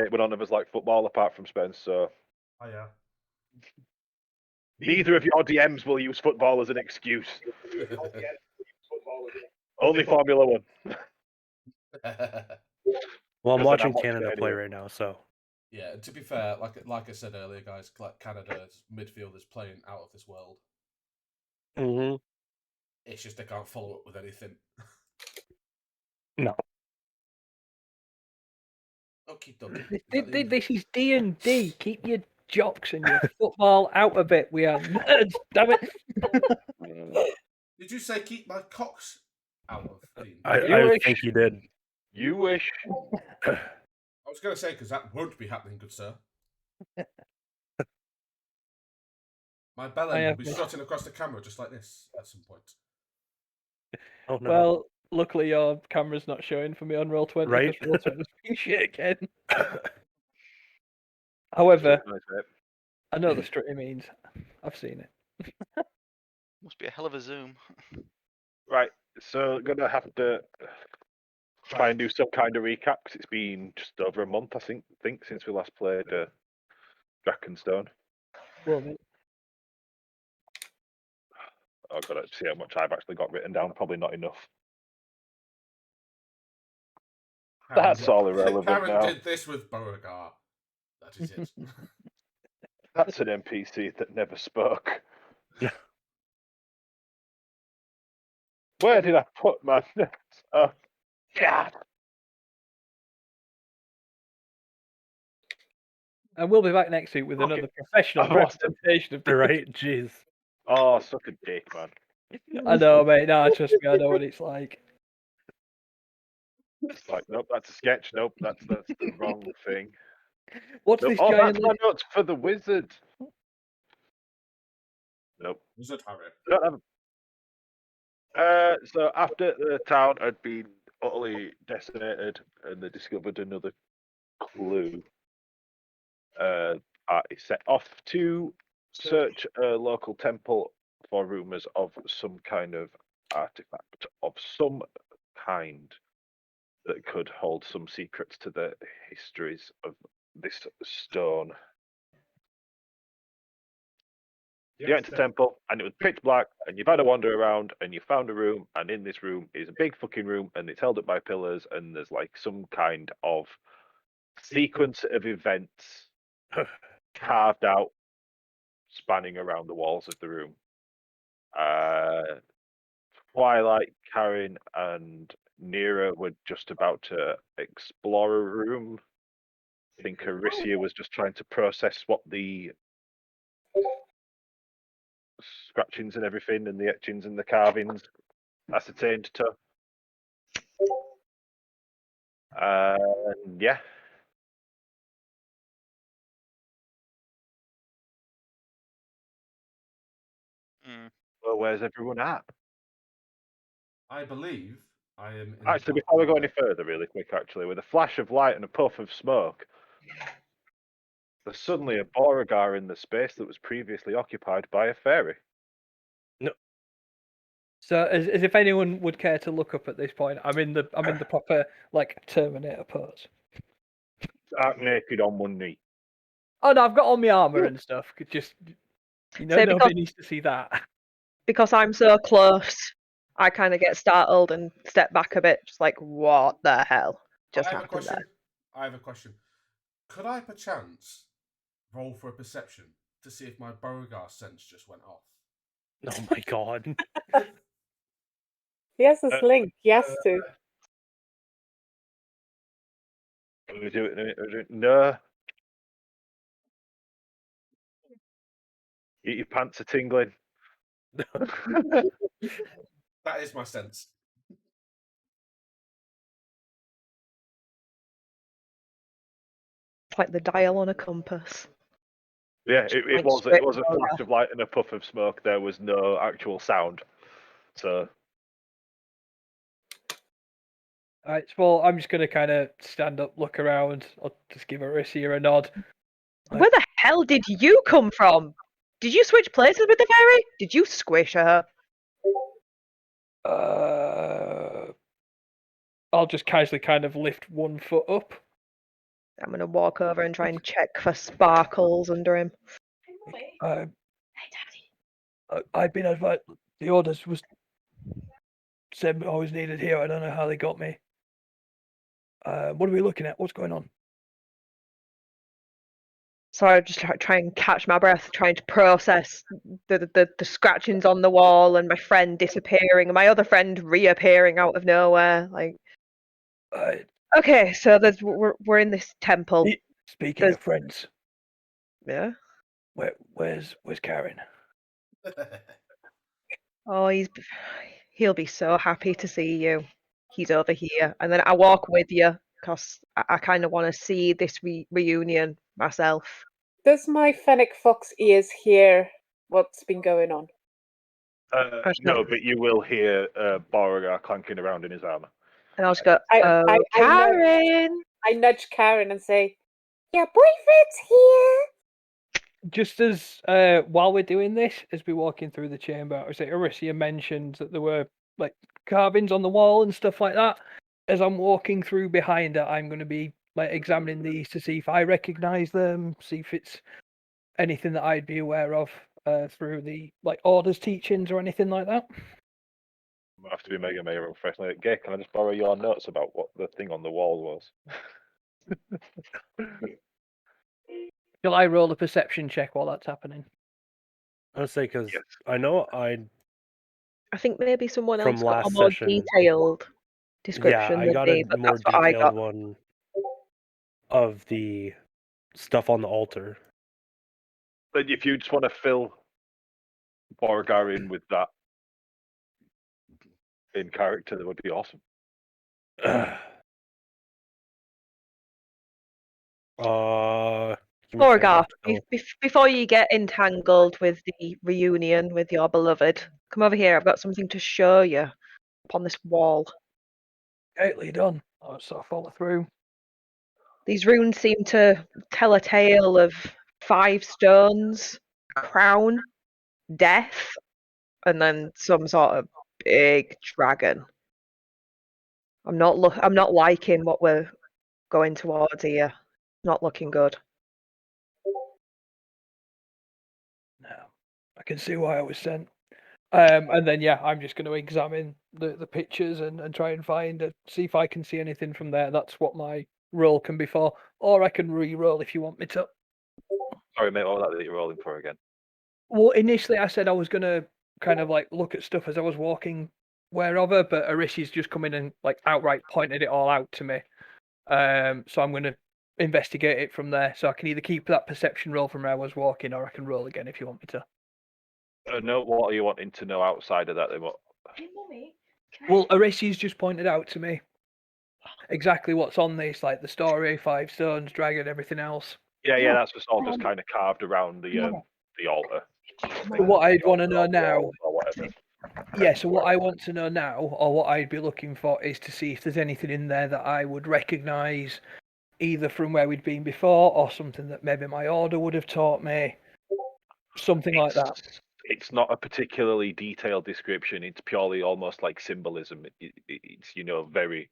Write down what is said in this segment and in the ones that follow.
mate, but none of us like football apart from Spence, so Oh yeah. neither of your DMs will use football as an excuse. Only Formula One. Well, I'm Because then watching I'm watching Canada it play anyway. right now, so Yeah, and to be fair, like I said earlier, guys, like Canada's midfield is playing out of this world. Mhm. It's just they can't follow up with anything. No. Okie dokie. This is D&D. Keep your jocks and your football out of it. We are nerds, damn it. Did you say keep my cocks out of D&D? I think you did. You wish. I was going to say, because that won't be happening, good sir. My bellend will be strutting across the camera just like this at some point. Oh no. Well, luckily your camera's not showing for me on Roll20 Right. because Roll20's being shit again. However, I know the strut he means. I've seen it. Must be a hell of a zoom. Right, so gonna have to try and do some kind of recap because it's been just over a month, I think since we last played Drakkenstone. Well, then. I've got to see how much I've actually got written down. Probably not enough. That's all irrelevant Carin now. did this with Borogar. That is it. That's an NPC that never spoke. Where did I put my notes? Oh, God. And we'll be back next week with another professional representation of the right. Jeez. Oh, suck a dick, man. I know, mate. No, trust me, I know what it's like. It's like, nope, that's a sketch. Nope, that's the wrong thing. What's nope. this Oh, giant? that's my notes for the wizard. Nope. Wizard Harry. Don't have so after the town had been utterly decimated and they discovered another clue, party set off to search a local temple for rumours of some kind of artifact of some kind that could hold some secrets to the histories of this stone. You went to the temple and it was pitch black and you've had a wander around and you found a room and in this room is a big fucking room and it's held up by pillars and there's like some kind of sequence of events carved out spanning around the walls of the room. Twilight, Carin and Nira were just about to explore a room. I think Aricia was just trying to process what the scratchings and everything and the etchings and the carvings ascertained to. Yeah. Well, where's everyone at? I believe I am. Actually, before we go any further, really quick, with a flash of light and a puff of smoke, there's suddenly a Borogar in the space that was previously occupied by a fairy. No. So, as if anyone would care to look up at this point, I'm in the proper like Terminator pose. Stark naked on one knee. Oh no, I've got all my armor and stuff. Just nobody needs to see that. Because I'm so close, I kind of get startled and step back a bit, just like, what the hell just happened there? I have a question. Could I perchance roll for a perception to see if my Beauregard sense just went off? Oh my god. He has this link. He has to. We do it. No. Your pants are tingling. That is my sense. It's like the dial on a compass. Yeah, it was a flash of light and a puff of smoke. There was no actual sound. So. Alright, well, I'm just going to kind of stand up, look around. I'll just give Aricia a nod. Where the hell did you come from? Did you switch places with the fairy? Did you squish her? I'll just casually kind of lift one foot up I'm gonna walk over and try and check for sparkles under him. I've been advised the orders was said I was needed here. I don't know how they got me. What are we looking at? What's going on? So I just try and catch my breath, trying to process the scratchings on the wall and my friend disappearing and my other friend reappearing out of nowhere. Like, okay, so we're in this temple. Speaking of friends, Yeah. Where's Carin? Oh, he'll be so happy to see you. He's over here, and then I walk with you because I kind of want to see this reunion myself. Does my fennec fox ears hear what's been going on? No, but you will hear Borogar clanking around in his armor. And I'll just go, Carin! I nudge Carin and say, your boyfriend's here! Just as while we're doing this, as we're walking through the chamber, I say Arisia mentioned that there were like carvings on the wall and stuff like that. As I'm walking through behind her, I'm going to be like examining these to see if I recognise them, see if it's anything that I'd be aware of through the like orders, teachings, or anything like that. I have to be mega professional. Gay, can I just borrow your notes about what the thing on the wall was? Shall I roll a perception check while that's happening? I would say because I know I think maybe someone from else got a last more session. detailed Yeah, description I than got me, a but more that's what I got. detailed one of the stuff on the altar. But if you just want to fill Borogar in with that in character, that would be awesome. Borogar, before you get entangled with the reunion with your beloved, come over here. I've got something to show you upon this wall. Okay, lead on. I'll sort of follow through. These runes seem to tell a tale of 5 stones, crown, death, and then some sort of big dragon. I'm not liking what we're going towards here. Not looking good. No, I can see why I was sent. And then yeah, I'm just going to examine the pictures and try and see if I can see anything from there. That's what my roll can be for, or I can re-roll if you want me to. Sorry, mate, what was that you're rolling for again? Well, initially I said I was going to kind of like look at stuff as I was walking wherever, but Arishi's just come in and like outright pointed it all out to me. So I'm going to investigate it from there. So I can either keep that perception roll from where I was walking, or I can roll again if you want me to. No, what are you wanting to know outside of that? Then what? Well, Arishi's just pointed out to me exactly what's on this, like the story, 5 stones, dragon, everything else. Yeah, that's just all just kind of carved around the altar. So what I'd want to know now, or whatever. yeah. So what I want to know now, or what I'd be looking for, is to see if there's anything in there that I would recognise, either from where we'd been before, or something that maybe my order would have taught me, something like that. It's not a particularly detailed description. It's purely almost like symbolism. It's very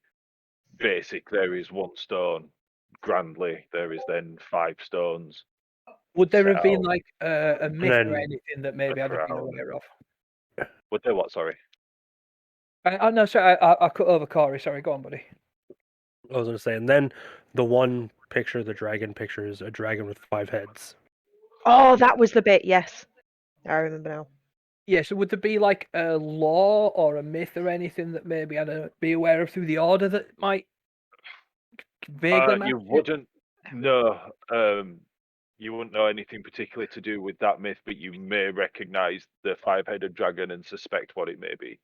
basic. There is 1 stone, grandly. There is then 5 stones. Would there have set been out. like a myth or then anything that maybe I'd have been crown. aware of? Would there what? Sorry. No, sorry, I cut over Corey. Sorry, go on, buddy. I was going to say, and then the one picture, the dragon picture, is a dragon with 5 heads. Oh, that was the bit. Yes, I remember now. Yeah, so would there be like a law or a myth or anything that maybe I'd be aware of through the order that might vaguely match You it? wouldn't know. You wouldn't know anything particularly to do with that myth, but you may recognise the 5-headed dragon and suspect what it may be.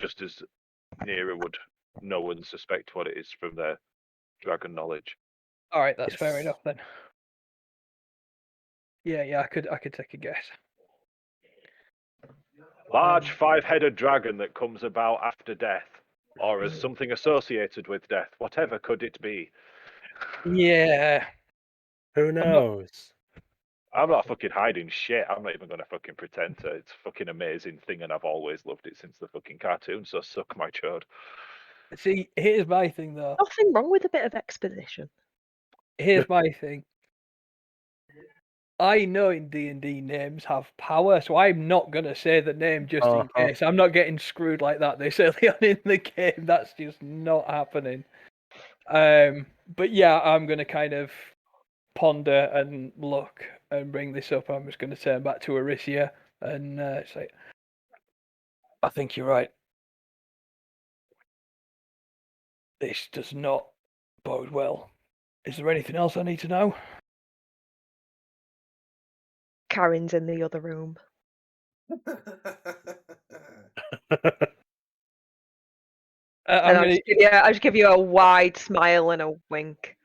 Just as Nera would know and suspect what it is from their dragon knowledge. All right, that's fair Yes. enough then. Yeah, I could take a guess. Large 5-headed dragon that comes about after death, or as something associated with death. Whatever could it be? Yeah. Who knows? I'm not fucking hiding shit. I'm not even gonna fucking pretend to. It's a fucking amazing thing, and I've always loved it since the fucking cartoon. So suck my chode. See, here's my thing though. Nothing wrong with a bit of exposition. Here's my thing. I know in D&D names have power, so I'm not gonna say the name just in case. I'm not getting screwed like that this early on in the game. That's just not happening. But yeah, I'm gonna kind of ponder and look and bring this up. I'm just gonna turn back to Aricia and say, I think you're right. This does not bode well. Is there anything else I need to know? Karen's in the other room. I'm And I just give you a wide smile and a wink.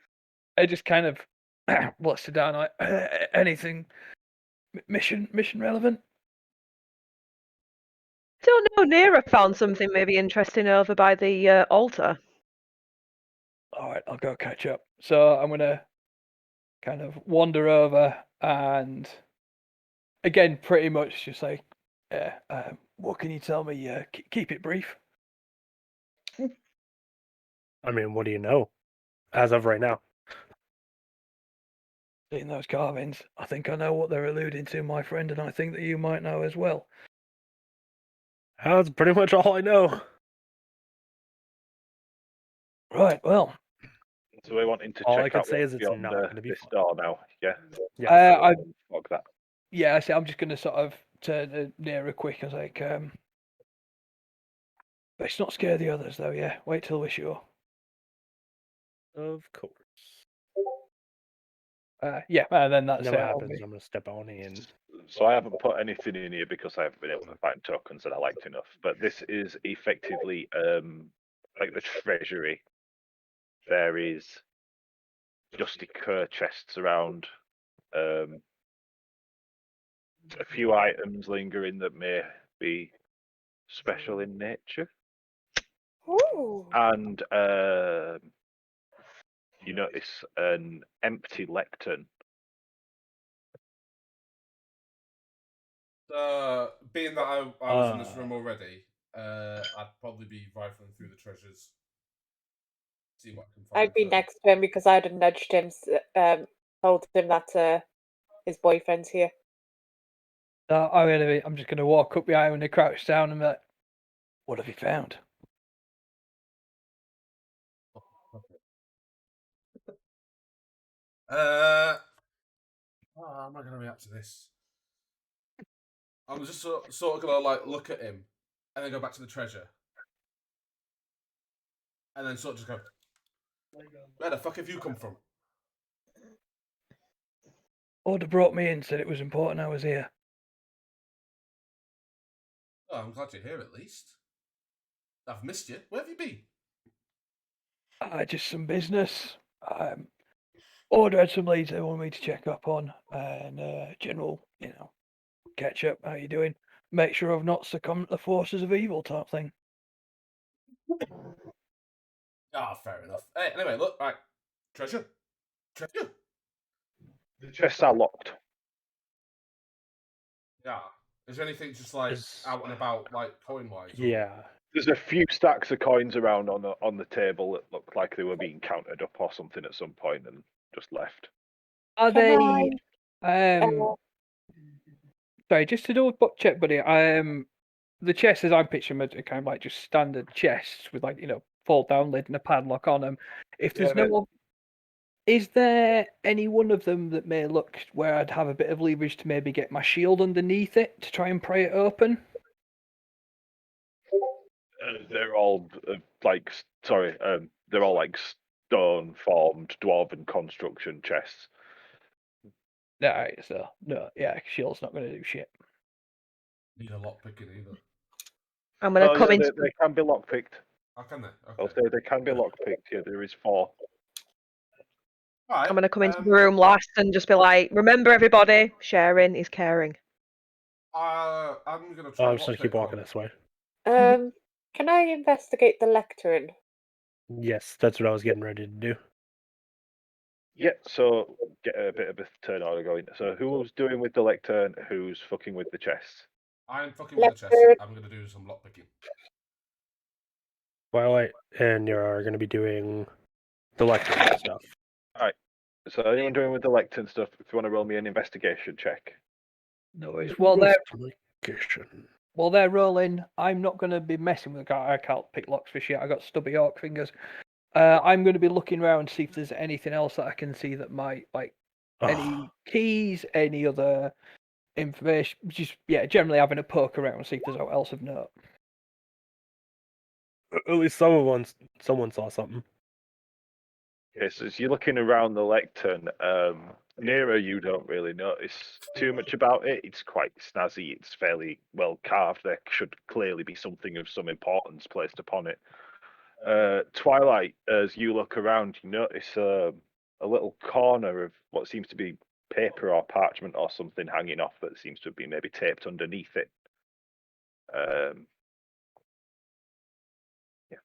I just kind of bluster down like anything mission relevant. Don't know. Nera found something maybe interesting over by the altar. All right, I'll go catch up. So I'm gonna kind of wander over and again, pretty much just like, what can you tell me? Keep it brief. I mean, what do you know as of right now? Seeing those carvings, I think I know what they're alluding to, my friend, and I think that you might know as well. That's pretty much all I know. Right, well, So we're wanting to All I check can out say what's is it's beyond not going to be this fun. door now. Yeah. Yeah. Fuck that. I say I'm just gonna sort of turn nearer quick. I was like, let's not scare the others though. Yeah, wait till we're sure. Of course. Yeah, and then that's And then it. what I'll happens be- is I'm going to step on in. So I haven't put anything in here because I haven't been able to find tokens that I liked enough. But this is effectively like the treasury. There is just occur chests around. A few items lingering that may be special in nature, Ooh. and you notice an empty lectern. Being that I was in this room already, I'd probably be rifling through the treasures. See what I can find. I'd be next to him because I'd have nudged him, told him that his boyfriend's here. I'm just gonna walk up behind him and crouch down and be like, what have you found? How am I going to react to this? I'm just sort of going to like look at him and then go back to the treasure. And then sort of just go, where the fuck have you come from? Order brought me in, said it was important I was here. Oh, I'm glad you're here at least. I've missed you. Where have you been? Just some business. Order had some leads they wanted me to check up on, and general, catch up. How you doing? Make sure I've not succumbed to the forces of evil, type thing. Ah, fair enough. Hey, anyway, look, right. Treasure. Treasure. The chests are locked. Yeah. Is there anything just like out and about, like coin wise? Yeah. There's a few stacks of coins around on the table that look like they were being counted up or something at some point and just left. Are Can they? Sorry, just to do a check, buddy. The chests as I'm picturing are kind of like just standard chests with like fold down lid and a padlock on them. If there's is there any one of them that may look where I'd have a bit of leverage to maybe get my shield underneath it to try and pry it open? They're all they're all like stone formed dwarven construction chests. Alright, so no, yeah, shield's not going to do shit. Need a lock picking either. I'm going to come into. They can be lockpicked. How can they? I'll Okay. say they can be lockpicked. Yeah, there is 4. Alright, I'm going to come into the room last and just be like, remember everybody, sharing is caring. I'm going to try. I'm just going to keep walking this way. Can I investigate the lectern? Yes, that's what I was getting ready to do. Yeah, so get a bit of a turn order going. So who's doing with the lectern? Who's fucking with the chests? I'm fucking with the chest. Lectern. I'm going to do some lock picking. Twilight and you're going to be doing the lectern stuff. So anyone doing with the lectern stuff, if you want to roll me an investigation check. No worries. While they're Investigation. rolling, I'm not going to be messing with the guy. I can't pick locks for shit. I got stubby orc fingers. I'm going to be looking around to see if there's anything else that I can see that might, like, any keys, any other information. Just, yeah, generally having a poke around, see if there's anything else of note. At least someone saw something. Okay, so as you're looking around the lectern, Nero, you don't really notice too much about it. It's quite snazzy. It's fairly well carved. There should clearly be something of some importance placed upon it. Twilight, as you look around, you notice a little corner of what seems to be paper or parchment or something hanging off that seems to have been maybe taped underneath it. Yeah.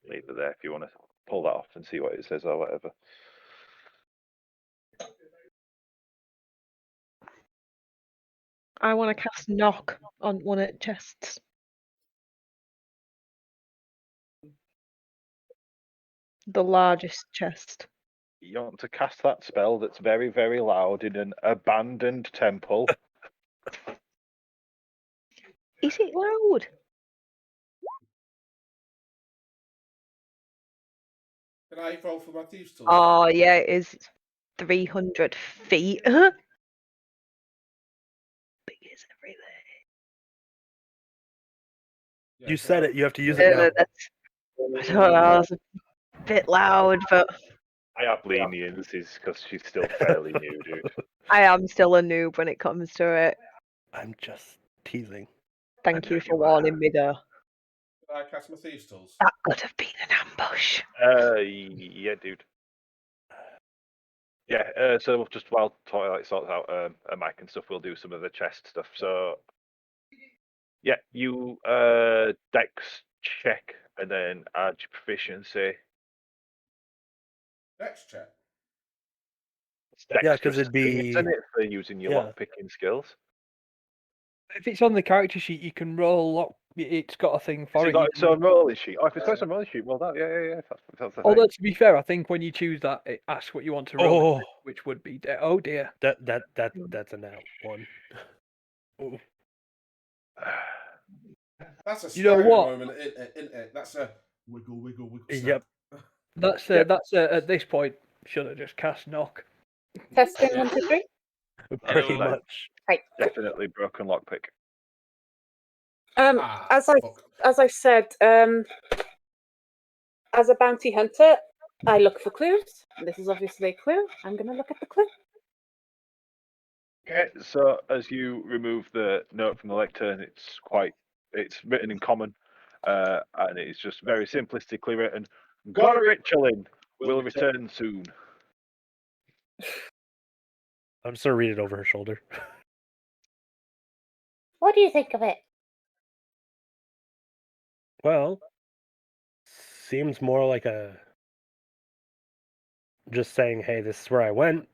Leave it there if you want to pull that off and see what it says or whatever. I want to cast knock on one of the chests. The largest chest. You want to cast that spell that's very, very loud in an abandoned temple. Is it loud? Can I roll for my thieves tools? Oh yeah, it is 300 feet. Big as everything. Yeah, You can said I- it. You have to use it now. I don't know, it's a bit loud, but I have leniencies because she's still fairly new, dude. I am still a noob when it comes to it. I'm just teasing. Thank know you for you are. warning me though. Can I cast my thieves tools? That could have been an ambush. Yeah, dude. Yeah, so just while Twilight sorts out a mic and stuff, we'll do some of the chest stuff. So, yeah, you dex check and then add your proficiency. Dex check. It's dex Yeah, 'cause just it'd be- isn't it, for using your yeah. lock picking skills. If it's on the character sheet, you can roll lock. It's got a thing for So, it. it's on rolling sheet. Oh, if it's got some rolling sheet, well, that yeah. That's the Although thing. to be fair, I think when you choose that, it asks what you want to roll, Oh, which would be oh dear. that's a nat one. Oh. That's a You know staggering what? moment, isn't it? That's a wiggle. Yep. That's Yep. at this point should have just cast knock. Testing Yeah. 1, 2, 3. Pretty Right. much. Right. Definitely broken lockpick. Ah, As fuck. I said, as a bounty hunter, I look for clues. This is obviously a clue. I'm going to look at the clue. Okay, so as you remove the note from the lectern, it's written in common, and it's just very simplistically written. Got a ritual in. Will return soon. I'm just gonna read it over her shoulder. What do you think of it? Well, seems more like a just saying, "Hey, this is where I went."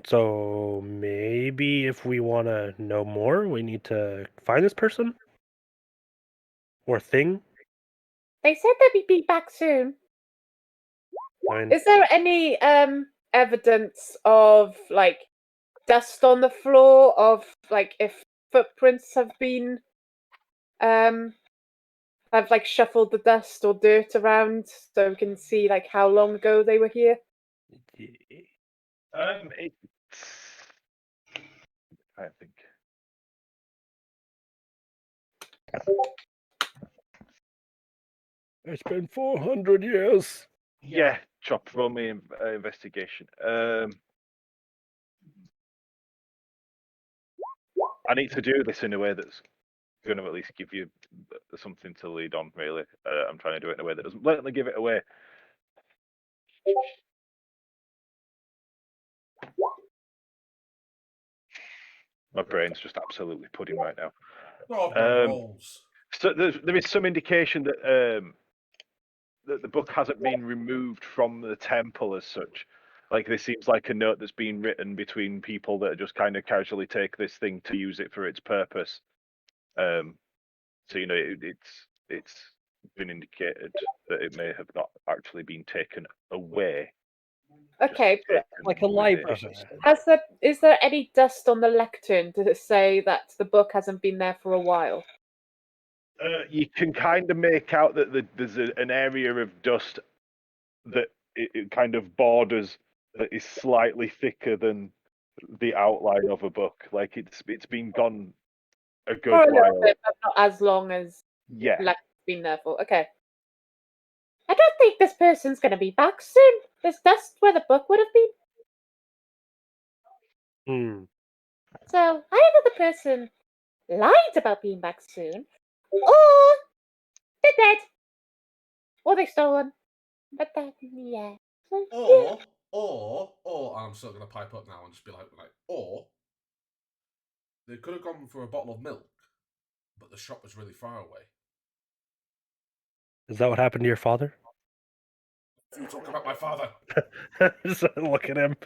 So maybe if we want to know more, we need to find this person or thing. They said they'd be back soon. I mean, Is there any evidence of like dust on the floor, of like if footprints have been have like shuffled the dust or dirt around so we can see like how long ago they were here? It's. I think. it's been 400 years. Yeah, chop. Roll me investigation. I need to do this in a way that's going to at least give you something to lead on. Really, I'm trying to do it in a way that doesn't blatantly give it away. My brain's just absolutely pudding right now. Oh, bro, rolls. So there is some indication that that the book hasn't been removed from the temple as such. Like this seems like a note that's been written between people that just kind of casually take this thing to use it for its purpose. So you know, it's been indicated that it may have not actually been taken away. just Okay, but taken Like a with library it. system. is there any dust on the lectern to say that the book hasn't been there for a while? You can kind of make out that there's an area of dust that it kind of borders that is slightly thicker than the outline of a book. Like it's been gone a For good a little while. bit, but not as long as Yeah. like it's been there for. Okay. I don't think this person's gonna be back soon. There's dust where the book would have been. Hmm. So either the person lied about being back soon, or they're dead, or they stolen. But that, yeah. So, yeah. Or I'm still gonna pipe up now and just be like, or they could have gone for a bottle of milk, but the shop was really far away. Is that what happened to your father? You talk about my father. Just look at him.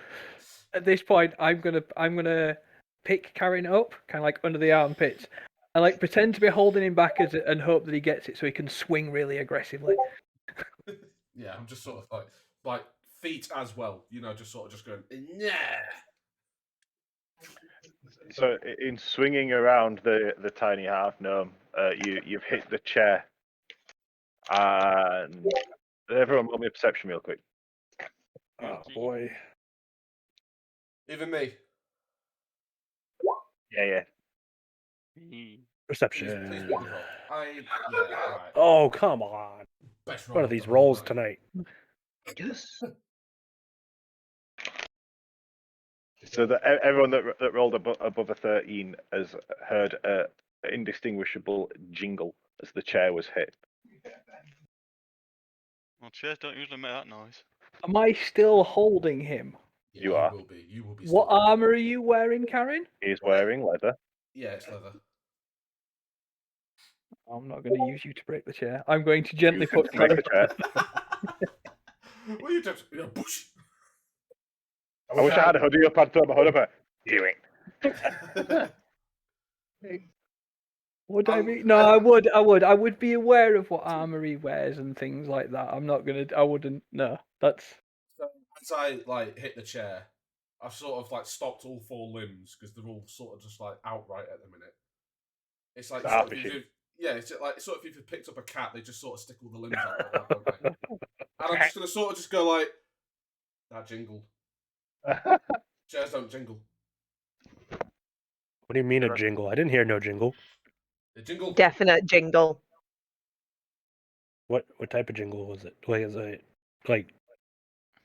At this point, I'm gonna pick Carin up, kind of like under the armpits, and like pretend to be holding him back and hope that he gets it so he can swing really aggressively. Yeah, I'm just sort of like feet as well. Just sort of just going, yeah. So in swinging around the tiny half gnome, you've hit the chair, and everyone roll me a perception real quick. Oh boy. Even me. Yeah. Perception. Please be the roll. Right. Oh, come on. Best What are of these the rolls night. tonight? Yes. So that everyone that rolled above a 13 has heard an indistinguishable jingle as the chair was hit. Well, chairs don't usually make that noise. Am I still holding him? Yeah, You are. will be. You will be. What still armor are you wearing, Carin? He is wearing leather. Yeah, it's leather. I'm not going to use you to break the chair. I'm going to gently Use him put to break Carin. the chair. What are you doing? Bush. I wish I had a hoodie up. I'd throw my hood up. Do it. Would I be? No, I would. I would be aware of what armor he wears and things like that. I'm not gonna. I wouldn't. No, that's. So as I hit the chair, I've sort of stopped all four limbs because they're all sort of just outright at the minute. It's like It's sort half of a sheep. it's like sort of if you picked up a cat, they just sort of stick all the limbs out like that, don't they? And I'm just gonna sort of just go like that jingled. Chairs don't jingle. What do you mean a jingle? I didn't hear no jingle. They jingle. Definite jingle. What type of jingle was it? Like, is it like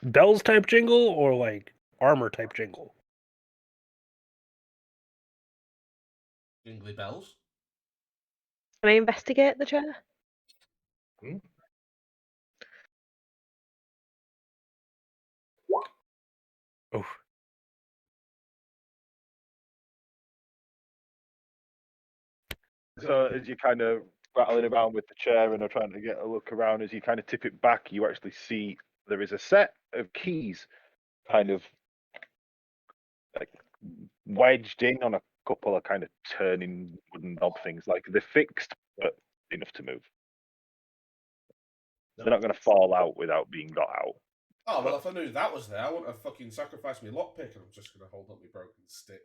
bells type jingle or like armor type jingle? Jingly bells. Can I investigate the chair? Oh, So as you kind of rattling around with the chair and are trying to get a look around, as you kind of tip it back, you actually see there is a set of keys kind of like wedged in on a couple of kind of turning wooden knob things. Like they're fixed, but enough to move. They're not going to fall out without being got out. Oh well, if I knew that was there, I wouldn't have fucking sacrificed my lockpick, and I'm just gonna hold up my broken stick.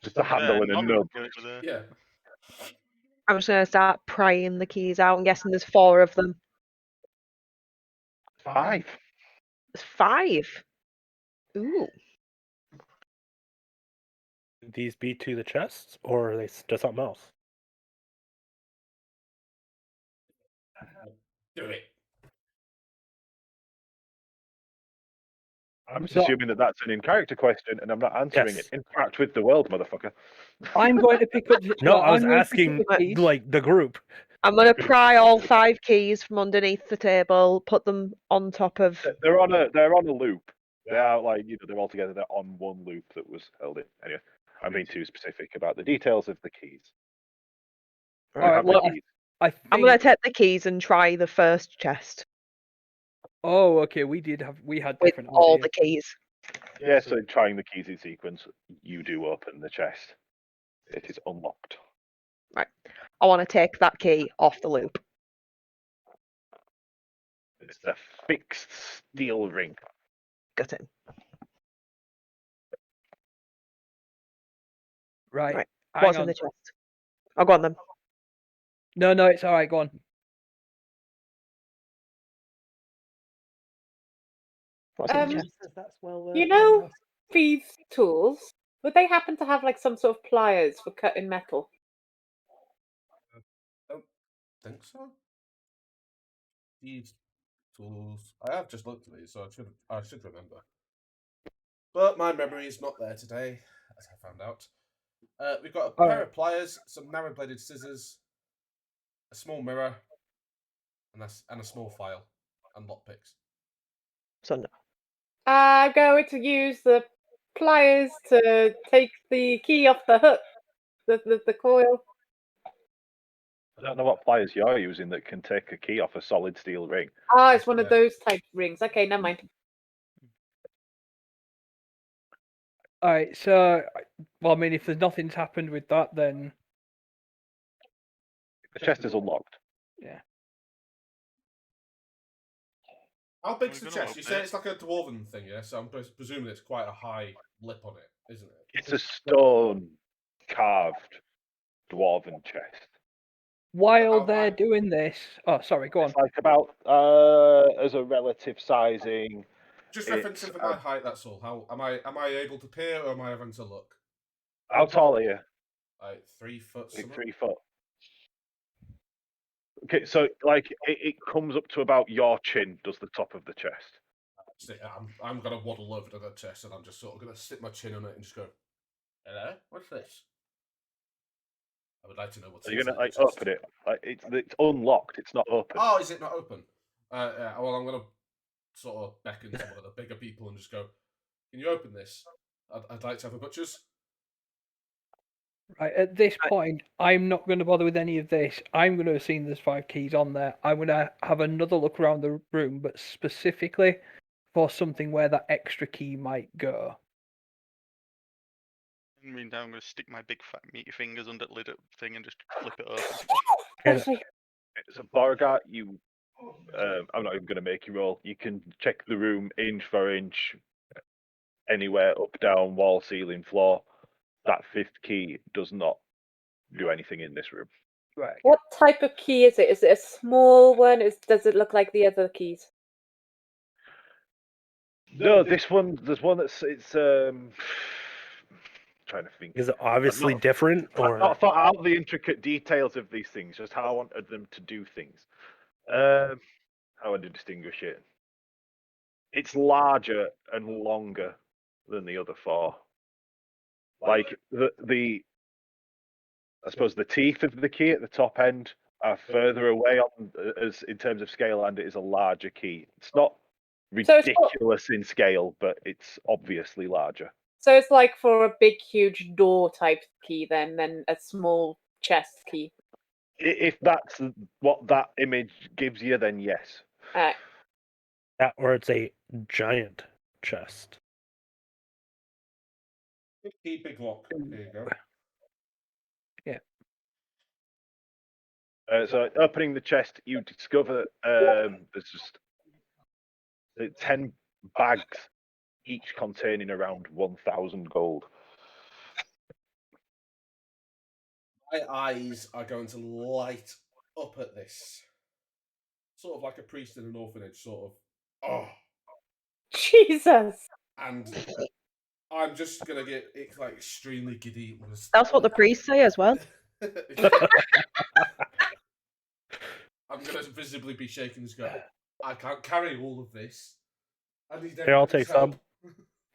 Just a handle and a nub. Yeah. I'm just going to start prying the keys out. I'm guessing there's 4 of them. 5. There's 5. Ooh. these be to the chests or are they to something else? Do it. I'm So- assuming that that's an in-character question, and I'm not answering Yes. it. Interact with the world, motherfucker. I'm going to pick up. No, I was I'm going to pick asking up the keys. like the group. I'm going to pry all 5 keys from underneath the table, put them on top of. They're on a loop. They are they're all together. They're on one loop that was held in. Anyway, I'm being too specific about the details of the keys. All You right, have the well, keys. I think. I'm going to take the keys and try the first chest Oh, okay. We had with different all ideas. the keys. Yeah, so trying the keys in sequence, you do open the chest. It is unlocked. I want to take that key off the loop. It's a fixed steel ring. Got it. Right. Right. Hang What's in on. the chest? I'll go on then. No, it's all right. Go on. What's in the chest? That's well. You know thieves' tools? Would they happen to have like some sort of pliers for cutting metal? Don't think so. These tools. I have just looked at these, so I should remember. But my memory is not there today, as I found out. We've got a pair Alright. of pliers, some narrow-bladed scissors, a small mirror, and a small file, and lockpicks. So no. I'm going to use the pliers to take the key off the hook, the coil. I don't know what pliers you're using that can take a key off a solid steel ring. Ah, it's one of Yeah. those type rings. Okay, never mind. All right. So, well, I mean, if there's nothing's happened with that, then The chest is unlocked. How big's We're the gonna chest? You open say it. it's like a dwarven thing, yeah? So I'm presuming it's quite a high lip on it, isn't it? It's a stone carved dwarven chest. while How they're high? doing this, oh, sorry, go on. It's like about as a relative sizing. Just It's, referencing for my height, that's all. How am I able to peer or am I having to look? How tall are you? Like 3 foot Like something? 3 foot. Okay, so like it comes up to about your chin. Does the top of the chest? I'm gonna waddle over to the chest and I'm just sort of gonna stick my chin on it and just go, "Hello, what's this?" I would like to know what's Are you gonna inside like the chest. open it? Like it's unlocked. It's not open. Oh, is it not open? Yeah, well, I'm gonna sort of beckon to one of the bigger people and just go, "Can you open this? I'd like to have a butcher's." Right, at this point, I'm not going to bother with any of this. I'm going to assume there's 5 keys on there. I'm going to have another look around the room, but specifically for something where that extra key might go. I mean, now I'm going to stick my big fat meaty fingers under the lid of the thing and just flip it open. And- So Borogar, you, I'm not even going to make you roll. You can check the room inch for inch, anywhere up, down, wall, ceiling, floor. That 5th key does not do anything in this room. Right. What type of key is it? Is it a small one? Does it look like the other keys? No, this one. There's one that's trying to think. Is it obviously not- different, I've or not thought out the intricate details of these things, just how I wanted them to do things. How would I distinguish it? It's larger and longer than the other 4. Like the I suppose the teeth of the key at the top end are further away on as in terms of scale, and it is a larger key. It's not So it's ridiculous in scale, but it's obviously larger. So it's like for a big, huge door type key, than a small chest key. If that's what that image gives you, then yes. that, or it's a giant chest? Big key, big lock. There you go. So opening the chest, you discover there's just 10 bags, each containing around 1,000 gold. My eyes are going to light up at this. Sort of like a priest in an orphanage, sort of. Oh. Jesus. And I'm just gonna get like extremely giddy. That's what the priests say as well. I'm gonna visibly be shaking this go. I can't carry all of this. I need Here, I'll everybody's take some. help.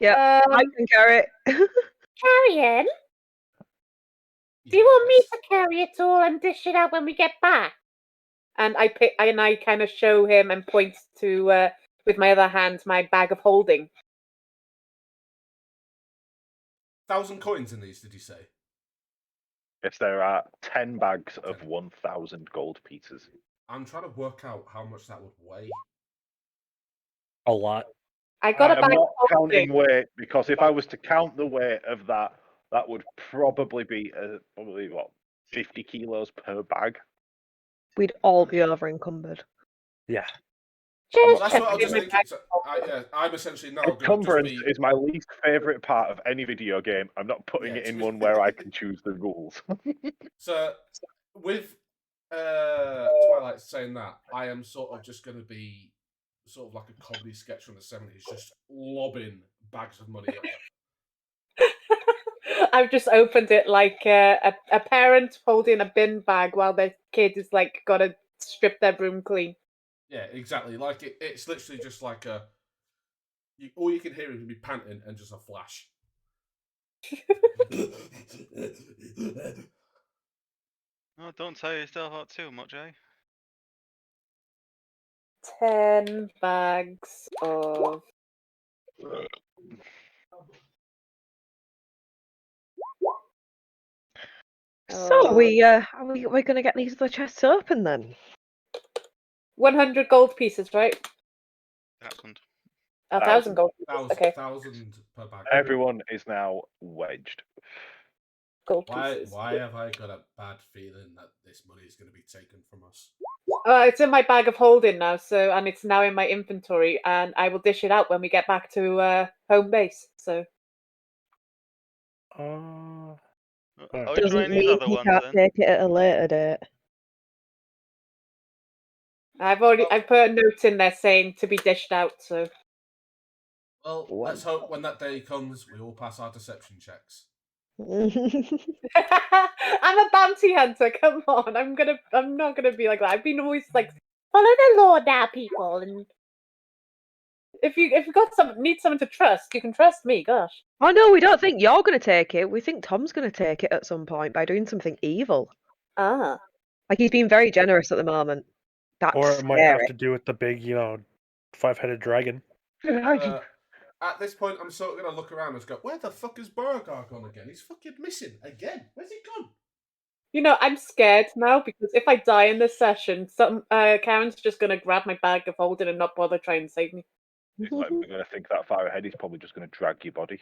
Yeah, I can carry it. Carry in? Do you want me Yes. to carry it all and dish it out when we get back? And I kind of show him and point to with my other hand my bag of holding. 1,000 coins in these, did you say? Yes, there are 10 bags of 1,000 gold pieces. I'm trying to work out how much that would weigh. A lot. I got a I'm bag not of counting holding. weight, because if I was to count the weight of that, that would probably be probably what 50 kilos per bag. We'd all be over encumbered. Yeah. Just That's what I checking was just my thinking. bag. So, I'm essentially now going to just Encumbrance be. is my least favourite part of any video game. I'm not putting Yeah, it in to- one where I can choose the rules. So, with Twilight saying that, I am sort of just going to be sort of like a comedy sketch from the 70s, just lobbing bags of money at her. I've just opened it like a parent holding a bin bag while their kid is like got to strip their room clean. Yeah, exactly. Like it's literally just like a. All you can hear is me panting and just a flash. Oh, don't tell yourself out too much, eh? 10 bags of. So we're going to get these other chests open then? 100 gold pieces, right? 1,000. 1,000 gold pieces. Okay, 1,000 per bag. Everyone is now wedged. gold Why pieces. have I got a bad feeling that this money is going to be taken from us? It's in my bag of holding now, and it's now in my inventory, and I will dish it out when we get back to home base. So Are we Doesn't trying these mean other he ones can't then? take it at a later date. I put a note in there saying to be dished out. So Well, let's hope when that day comes, we all pass our deception checks. I'm a bounty hunter. Come on, I'm not gonna be like that. I've been always like follow the law now, people. And if you need someone to trust, you can trust me. Gosh. Oh no, we don't think you're going to take it. We think Tom's going to take it at some point by doing something evil. Ah. Like he's being very generous at the moment. That's Or it might have scary. to do with the big, 5-headed dragon. At this point, I'm sort of going to look around and go, where the fuck is Borogar gone again? He's fucking missing again. Where's he gone? I'm scared now because if I die in this session, Karen's just gonna grab my bag of holding and not bother trying to save me. He's not even going to think that far ahead. He's probably just going to drag your body.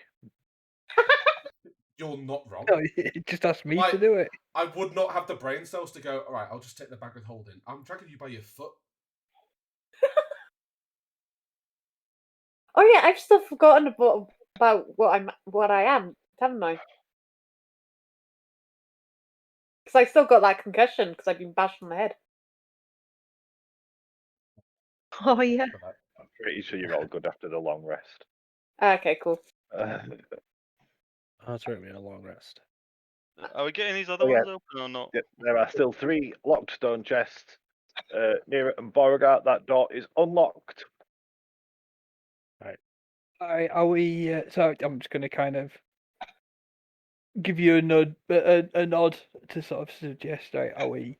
You're not wrong. No, just ask me to do it. I would not have the brain cells to go, all right, I'll just take the bag of holding. I'm dragging you by your foot. Oh yeah, I've still forgotten about what I am, haven't I? Because I still got that concussion because I've been bashed on the head. Oh yeah. I'm pretty sure you're all good after the long rest. Okay, cool. Oh, that's right, we had a long rest. Are we getting these other Oh, yeah. ones open or not? There are still 3 locked stone chests. Near it and Beauregard, that door is unlocked. Are we? So I'm just going to kind of give you a nod to sort of suggest, right? Are we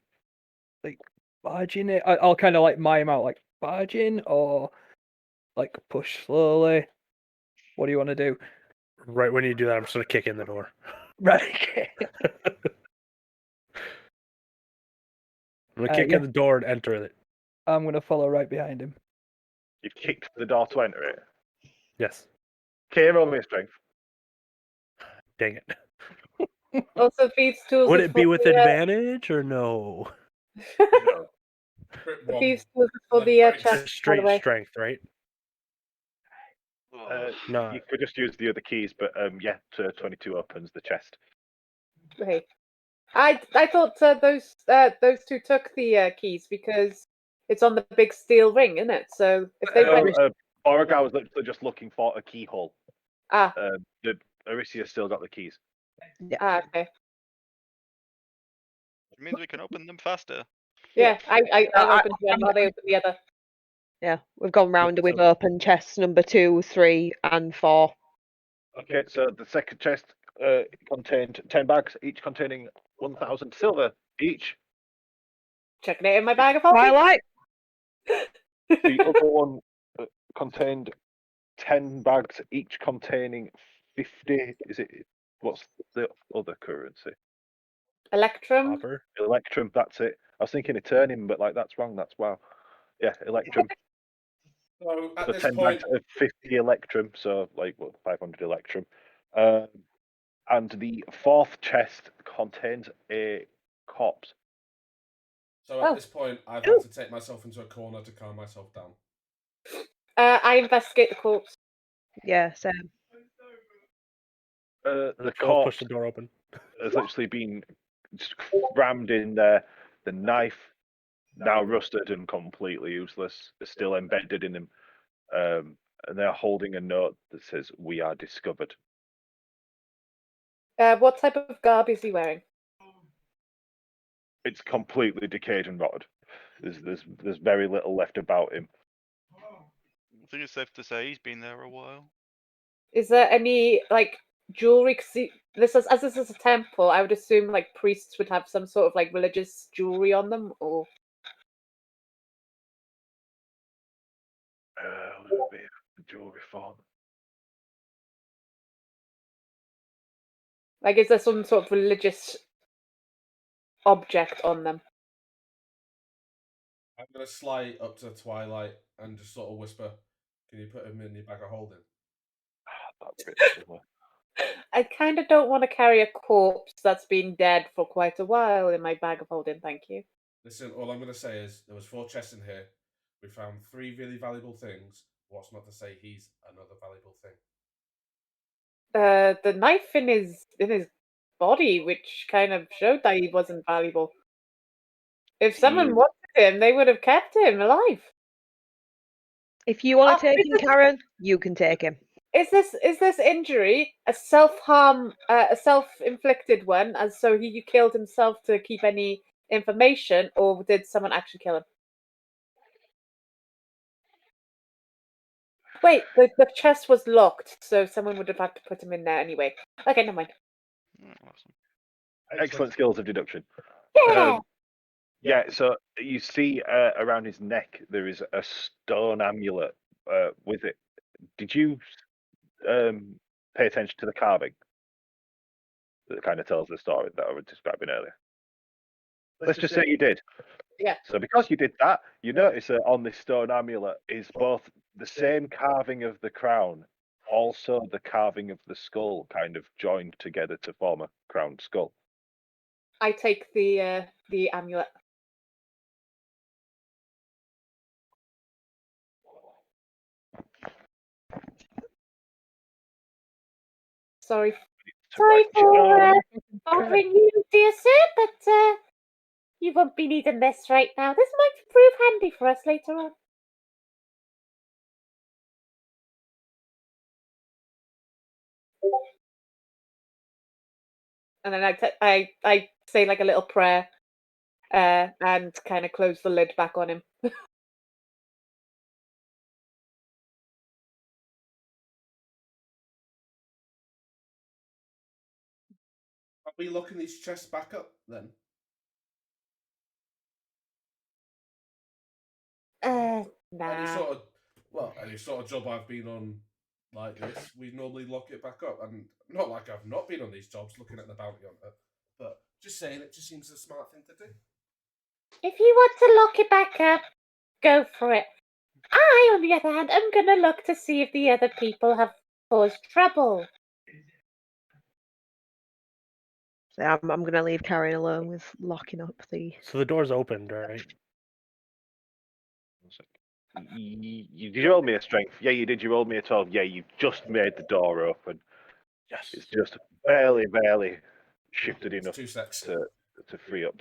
like barging it? I'll kind of like mime out like barging or like push slowly. What do you want to do? Right when you do that, I'm just going to kick in the door. Right. I'm going to kick yeah. in the door and enter it. I'm going to follow right behind him. You've kicked the door to enter it. Yes. Okay, roll me a strength. Dang it. Also, thieves' tools. Would is it be for with the, advantage or no? No. Crit The one. thieves' tools is for Then the very chest, by the Straight way. strength, right? No. You could just use the other keys, but yeah, 22 opens the chest. Okay. I thought those two took the keys because it's on the big steel ring, isn't it? So if they No, went, Beauregard was literally just looking for a keyhole. ah, Arisia still got the keys. okay, It means we can open them faster. yeah, I I- opened one while they opened the other. Yeah, we've gone round and we've opened chests number 2, 3, and 4. Okay, so the second chest contained 10 bags, each containing 1,000 silver each. Checking it in my bag of holding. Twilight. The other one contained 10 bags, each containing 50. What's the other currency? Electrum. Copper. Electrum, that's it. I was thinking Eternium, but that's wrong. That's wow. Yeah, Electrum. So at So this 10 point, bags of 50 Electrum, so 500 Electrum. And the fourth chest contains a corpse. So at Oh. this point, I've had to take myself into a corner to calm myself down. I investigate the corpse. Yeah, same. The Both corpse push the door open. has literally been just rammed in there. The knife, now rusted and completely useless, is still embedded in him. And they're holding a note that says, "We are discovered." What type of garb is he wearing? It's completely decayed and rotted. There's very little left about him. I think it's safe to say he's been there a while. Is there any like jewelry? Cause this is, as this is a temple, I would assume like priests would have some sort of like religious jewelry on them, or Would it be a jewelry form? like is there some sort of religious object on them? I'm going to slide up to Twilight and just sort of whisper, "Can you put him in your bag of holding?" That'd be a bit lovely. I kind of don't want to carry a corpse that's been dead for quite a while in my bag of holding. Thank you. Listen, all I'm going to say is there was 4 chests in here. We found 3 really valuable things. What's not to say he's another valuable thing? The knife in his body, which kind of showed that he wasn't valuable. If someone is- wanted him, they would have kept him alive. If you want Oh, to take is him, this- Karen, you can take him. Is this injury a self-harm, a self-inflicted one, as so he killed himself to keep any information, or did someone actually kill him? Wait, the chest was locked, so someone would have had to put him in there anyway. Okay, never mind. Oh, awesome. Excellent skills of deduction. Yeah. Yeah, so you see around his neck there is a stone amulet with it. Did you pay attention to the carving that kind of tells the story that I was describing earlier? Let's just say you did. Yeah. So because you did that, you notice that on this stone amulet is both the same carving of the crown, also the carving of the skull, kind of joined together to form a crowned skull. I take the amulet. Sorry To Sorry write for down. bothering you, dear sir, but you won't be needing this right now. This might prove handy for us later on. And then I say like a little prayer, and kind of close the lid back on him. Are we locking these chests back up then? Any Nah. sort of job I've been on like this, we normally lock it back up. And not like I've not been on these jobs looking at the bounty hunter, but just saying it just seems a smart thing to do. If you want to lock it back up, go for it. I, on the other hand, am gonna look to see if the other people have caused trouble. So I'm going to leave Karen alone with locking up the. So the door's opened, right? Did you roll me a strength? Yeah, you did. You rolled me a 12. Yeah, you just made the door open. Yes. It's just barely shifted enough 2 secs. to free up.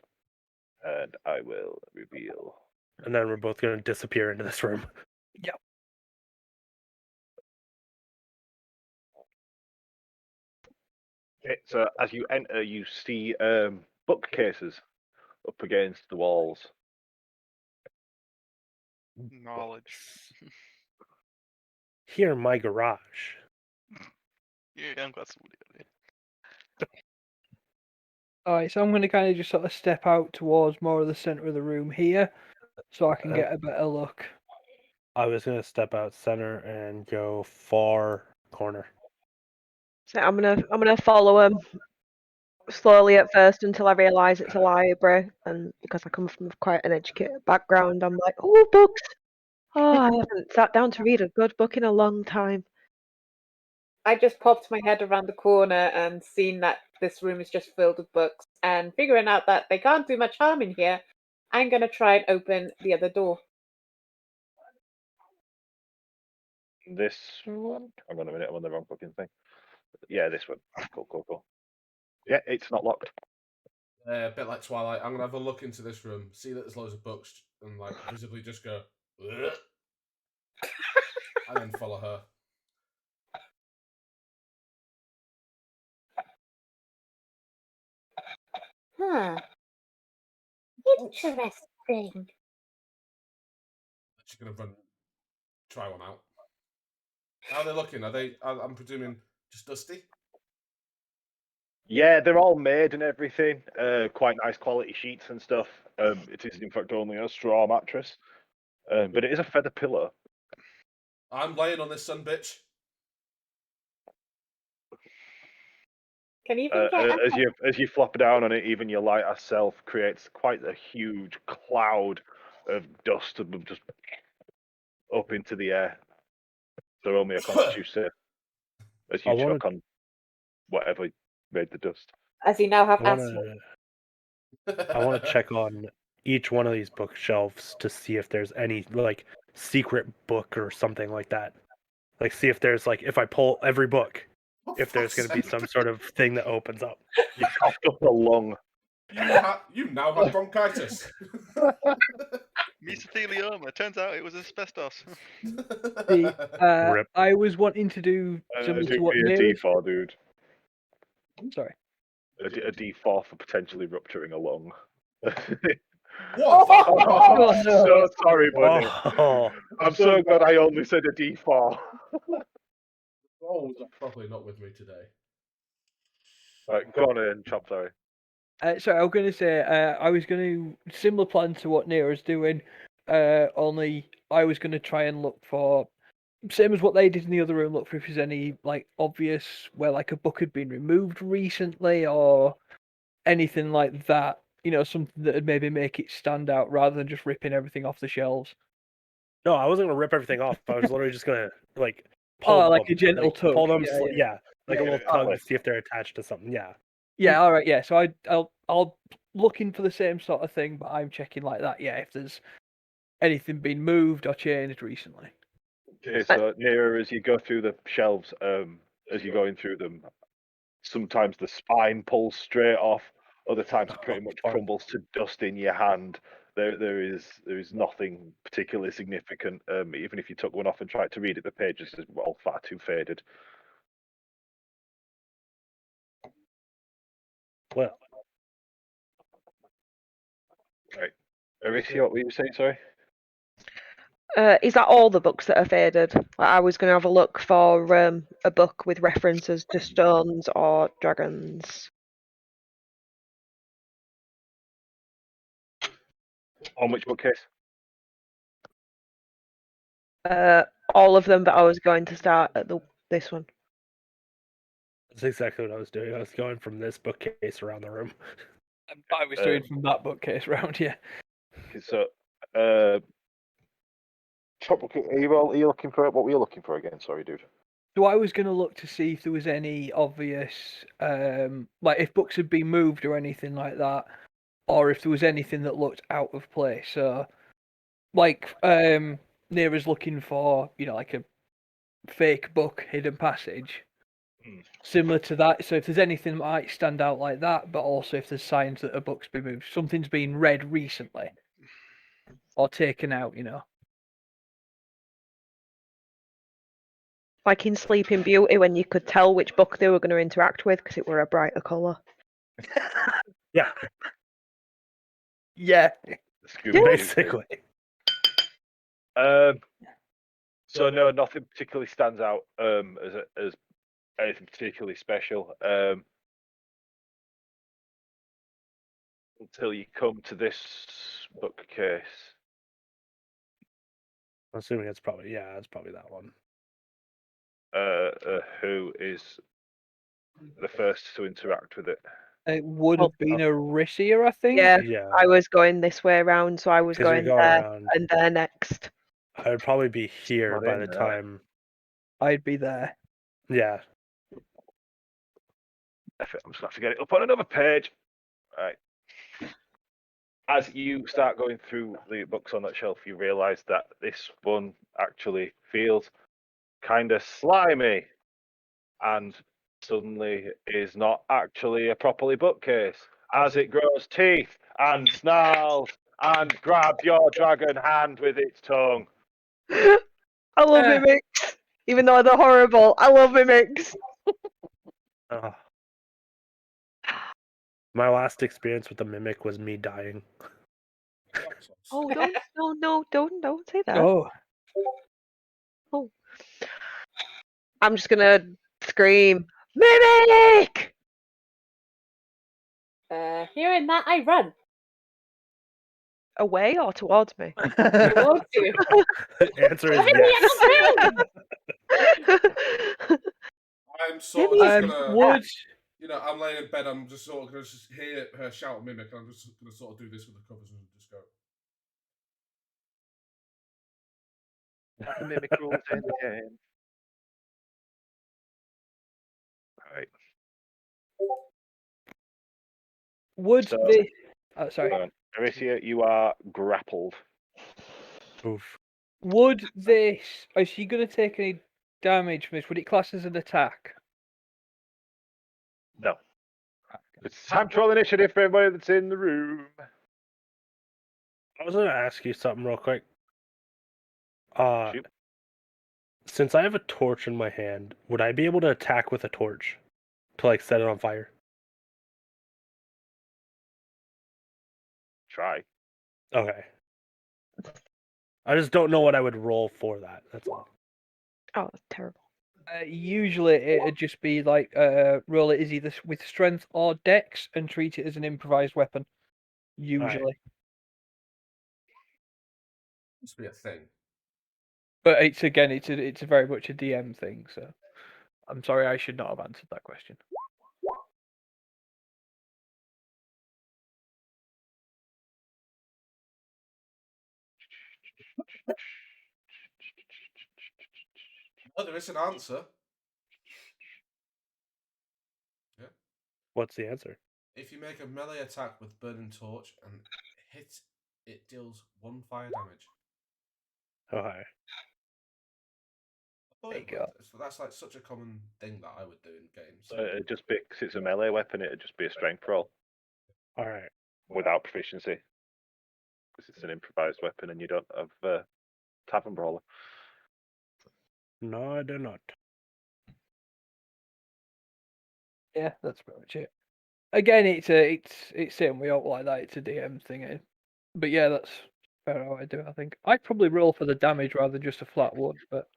And I will reveal. And then we're both going to disappear into this room. Okay, so as you enter, you see bookcases up against the walls. Knowledge. Here in my garage. Yeah, I'm glad somebody got it. Alright, so I'm going to kind of just sort of step out towards more of the center of the room here, so I can get a better look. I was going to step out center and go far corner. So I'm gonna follow him slowly at first until I realise it's a library, and because I come from quite an educated background, I'm like, oh, books. Oh, I haven't sat down to read a good book in a long time. I just popped my head around the corner and seen that this room is just filled with books, and figuring out that they can't do much harm in here, I'm gonna try and open the other door. This one? Hang on a minute, I'm on the wrong fucking thing. Yeah, this one. Cool. Yeah, it's not locked. A bit like Twilight. I'm gonna have a look into this room, see that there's loads of books, and like visibly just go, "Ugh," and then follow her. Huh. Interesting. She's gonna try one out. How are they looking? Are they? I'm presuming just dusty. Yeah, they're all made and everything. Quite nice quality sheets and stuff. It is in fact only a straw mattress, but it is a feather pillow. I'm laying on this son bitch. Can you even get As you flop down on it, even your lighter self creates quite a huge cloud of dust and just up into the air. So only a constitution as you I wanna- choke on whatever made the dust. as you now have I asthma? want to check on each one of these bookshelves to see if there's any like secret book or something like that. Like, see if there's like, if I pull every book, if there's going to be some sort of thing that opens up. You coughed up a lung. You now have bronchitis. Mesothelioma. Turns out it was asbestos. Rip. I was wanting to do similar It to what would be a Neil. D4, dude. Sorry. A D4 for potentially rupturing a lung. What? Oh, no. So sorry, buddy. Oh, I'm so glad I only said a D4. Rolls are probably not with me today. Right, go on in, Chop, sorry. Sorry, I was going to say I was going to similar plan to what Nira's doing. Only I was going to try and look for same as what they did in the other room. Look for if there's any like obvious where like a book had been removed recently or anything like that. You know, something that would maybe make it stand out rather than just ripping everything off the shelves. no, I wasn't going to rip everything off. I was literally just going to like pull Oh, like them, a gentle tug. pull them, Yeah, yeah, like a Yeah, little tug yeah. to see if they're attached to something. Yeah. Yeah, all right, yeah. So I'll looking for the same sort of thing, but I'm checking like that. Yeah, if there's anything been moved or changed recently. Okay, so nearer as you go through the shelves, as you're going through them, sometimes the spine pulls straight off, other times it pretty much fuck. crumbles to dust in your hand. There is nothing particularly significant. Even if you took one off and tried to read it, the pages are all far too faded. Well, Right. Aricia, what were you saying, sorry? Is that all the books that are faded? Like, I was going to have a look for a book with references to stones or dragons. On which bookcase? All of them, but I was going to start at this one. that's exactly what I was doing. I was going from this bookcase around the room. I was doing from that bookcase round, yeah. So, Chop, are you looking for what were you looking for again? Sorry, dude. So I was going to look to see if there was any obvious, like if books had been moved or anything like that, or if there was anything that looked out of place. So, like, Nira's looking for, you know, like a fake book, hidden passage, similar to that. So if there's anything that might stand out like that, but also if there's signs that a book's been moved, something's been read recently or taken out, you know. Like in Sleeping Beauty, when you could tell which book they were going to interact with because it were a brighter colour. Yeah, Yeah. basically. So no, nothing particularly stands out as anything particularly special. Until you come to this bookcase. I'm assuming it's probably that one. Who is the first to interact with it? It would have been Aricia, I think. Yeah, Yeah, I was going this way around, so I was 'cause you're going going there around. and there next. I'd probably be here Not by in the there. time. I'd be there. Yeah, I'm just going to have to get it up on another page. Right. As you start going through the books on that shelf, you realise that this one actually feels kind of slimy, and suddenly is not actually a properly bookcase, as it grows teeth and snarls and grabs your dragon hand with its tongue. I love mimics, even though they're horrible. I love mimics. Ugh. My last experience with the mimic was me dying. Oh, don't say that. Oh, I'm just gonna scream, mimic! Hearing that, I run Away or towards me? towards you. Answer is Let me yes. out of I'm sort of just gonna, would I'm laying in bed. I'm just sort of gonna just hear her shout mimic. And I'm just gonna sort of do this with the covers and just go. The mimic rules in the game. Right. would So- this? Oh, sorry. Aricia, you are grappled. Oof. Would this? Is she going to take any damage from this? Would it class as an attack? No. It's time to roll initiative for everybody that's in the room. I was gonna ask you something real quick. Shoot. Since I have a torch in my hand, would I be able to attack with a torch to like set it on fire? Try. Okay. I just don't know what I would roll for that. That's all. Oh, that's terrible. Usually it'd just be like roll it is either with strength or dex and treat it as an improvised weapon. Usually, Must be a thing. but it's a very much a DM thing. So I'm sorry, I should not have answered that question. Oh, there is an answer. Yeah. What's the answer? If you make a melee attack with burning torch and hit, it deals 1 fire damage. Okay. I thought There it you would. go. That's like such a common thing that I would do in games. So it'd just be, because it's a melee weapon, it'd just be a strength roll All right. without proficiency. Because it's an improvised weapon and you don't have Tavern Brawler. No, I do not. Yeah, that's pretty much it. Again, it's same we all like that. It's a DM thing, but yeah, that's fair how I do it. I think I'd probably roll for the damage rather than just a flat one. But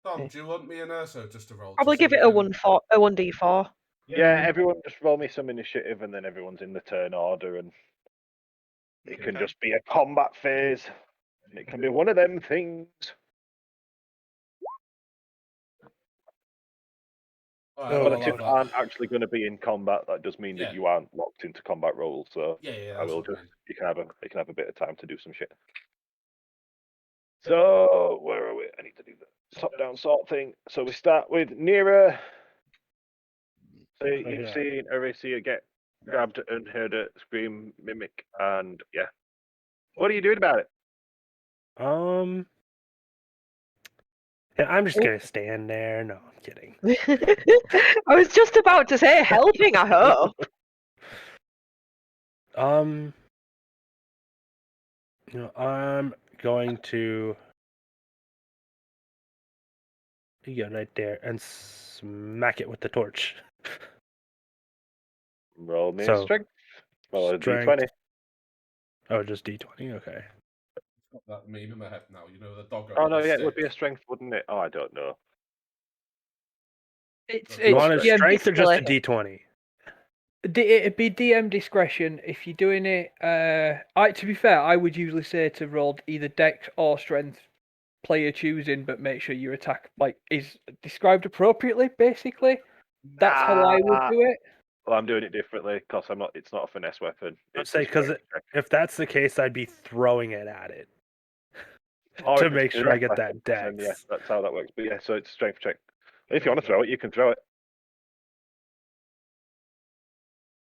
Tom, Yeah. do you want me and Urso just to roll? Probably just so give we it a can- 1d4. Yeah, everyone just roll me some initiative and then everyone's in the turn order and it can Okay. just be a combat phase. It can be one of them things. Alright, Oh, But I'll the have two that. aren't actually going to be in combat. That does mean Yeah. that you aren't locked into combat roles. So Yeah, I that's will what I just mean. you can have a bit of time to do some shit. So where are we? I need to do the top-down sort thing. So we start with Nira. So you've yeah. seen Aricia get grabbed and heard her scream mimic, and yeah. What are you doing about it? Yeah, I'm just gonna stand there. No, I'm kidding. I was just about to say helping, I hope. I'm going to go right there and smack it with the torch. Roll me a So, strength. Roll a strength. d20. Oh, just D20. Okay. Got that meme in my head now. You know the dog. Oh on no, the yeah, it would be a stick. strength, wouldn't it? Oh, I don't know. it's You want a DM strength or just a discipline. D20? It'd be DM discretion if you're doing it. To be fair, I would usually say to roll either dex or strength, player choosing, but make sure your attack is described appropriately. Basically, that's how I would do it. Well, I'm doing it differently because I'm not. It's not a finesse weapon. I'd It's say a because strength check. if that's the case, I'd be throwing it at it Or to if it's make a sure I finesse get that weapon, dex. then yes, that's how that works. But yeah, so it's strength check. If you want to throw it, you can throw it.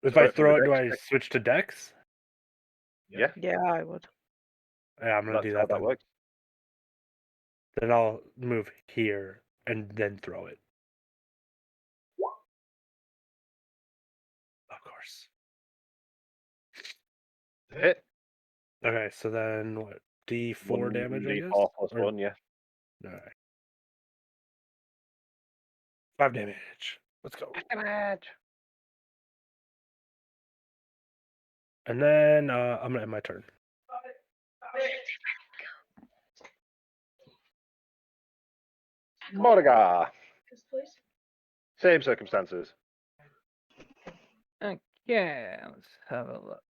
If I from throw the it, do dex I check. switch to Dex? Yeah, Yeah, I would. Yeah, I'm gonna that's do how that that then. works. Then I'll move here and then throw it. Of course. Hit. Okay, so then what? D4 damage, I guess? 1d4 plus Or- 1, yeah. Alright. 5 damage. Let's go. Damage. And then I'm gonna end my turn. Borogar. Same circumstances. Okay, let's have a look.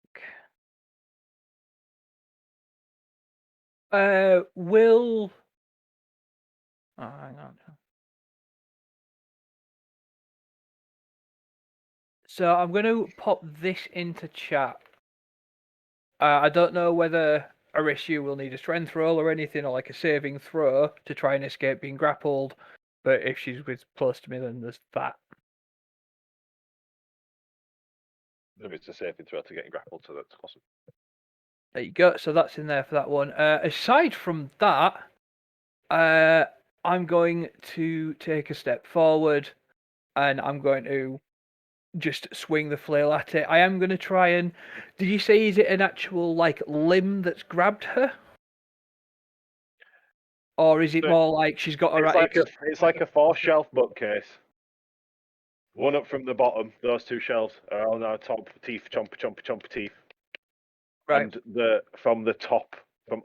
Will. Oh, hang on. So I'm going to pop this into chat. I don't know whether Arishu will need a strength roll or anything, or like a saving throw to try and escape being grappled. But if she's close to me, then there's that. If it's a saving throw to getting grappled, so that's awesome. There you go. So that's in there for that one. Aside from that, I'm going to take a step forward, and I'm going to just swing the flail at it. I am going to try and. Did you say is it an actual like limb that's grabbed her, or is it So more like she's got her? It's like a 4-shelf bookcase. One up from the bottom. Those 2 shelves are on our top. Teeth, chomp teeth. Right. And from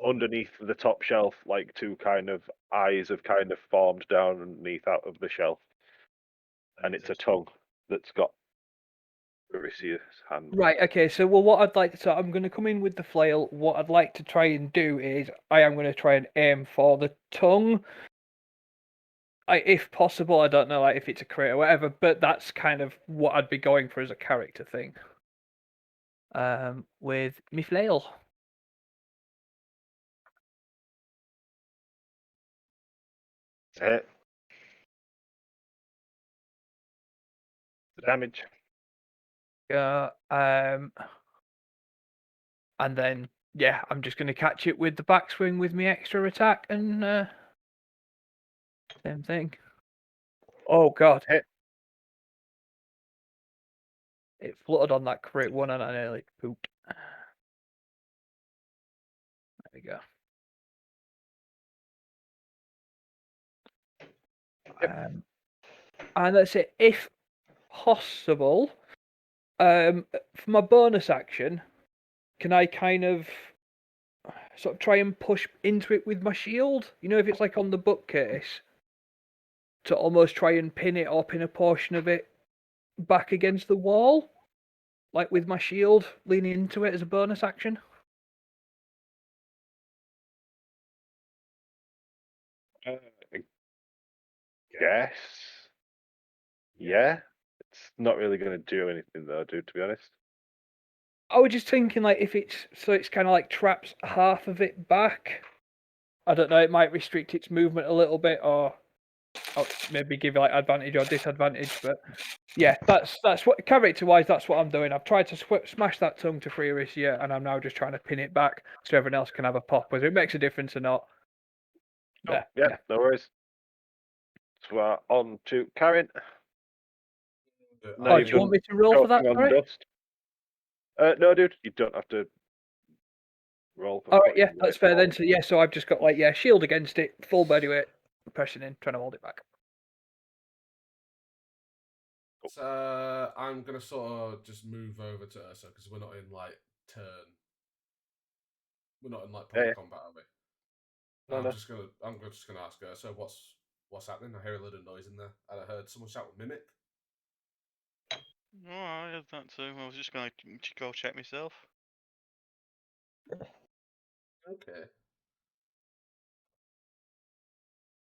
underneath the top shelf, like 2 kind of eyes have kind of formed down underneath out of the shelf, and it's a tongue that's got Arisia's hand. Right. Okay. So, well, what I'd like. So, I'm going to come in with the flail. What I'd like to try and do is, I am going to try and aim for the tongue. If possible, I don't know, like if it's a crit or whatever, but that's kind of what I'd be going for as a character thing. With me flail. Hit. The damage. And then yeah, I'm just going to catch it with the backswing with me extra attack and same thing. Oh god, Hit. it fluttered on that crit one and I nearly pooped. There we go. And that's it. If possible, for my bonus action, can I kind of sort of try and push into it with my shield? You know, if it's like on the bookcase, to almost try and pin it or pin a portion of it back against the wall, like with my shield leaning into it as a bonus action. I guess. Yeah. It's not really going to do anything though, dude. To be honest. I was just thinking, like, if it's so, it's kind of like traps half of it back. I don't know. It might restrict its movement a little bit, or maybe give it like advantage or disadvantage. But yeah, that's what character-wise, that's what I'm doing. I've tried to smash that tongue to free Arisia, and I'm now just trying to pin it back so everyone else can have a pop. Whether it makes a difference or not. Oh, yeah, no worries. So we're on to Carin. Oh, do you want me to roll for that? On Sorry? dust. No, dude, you don't have to roll. All right, yeah, that's fair then. So yeah, so I've just got like shield against it, full body weight, pressing in, trying to hold it back. So I'm gonna sort of just move over to Ursa because we're not in like turn. We're not in like proper combat, are we? No, I'm no. just gonna ask her. So what's happening? I hear a little noise in there, and I heard someone shout "mimic." Oh, I had that too. I was just going to go check myself. Okay.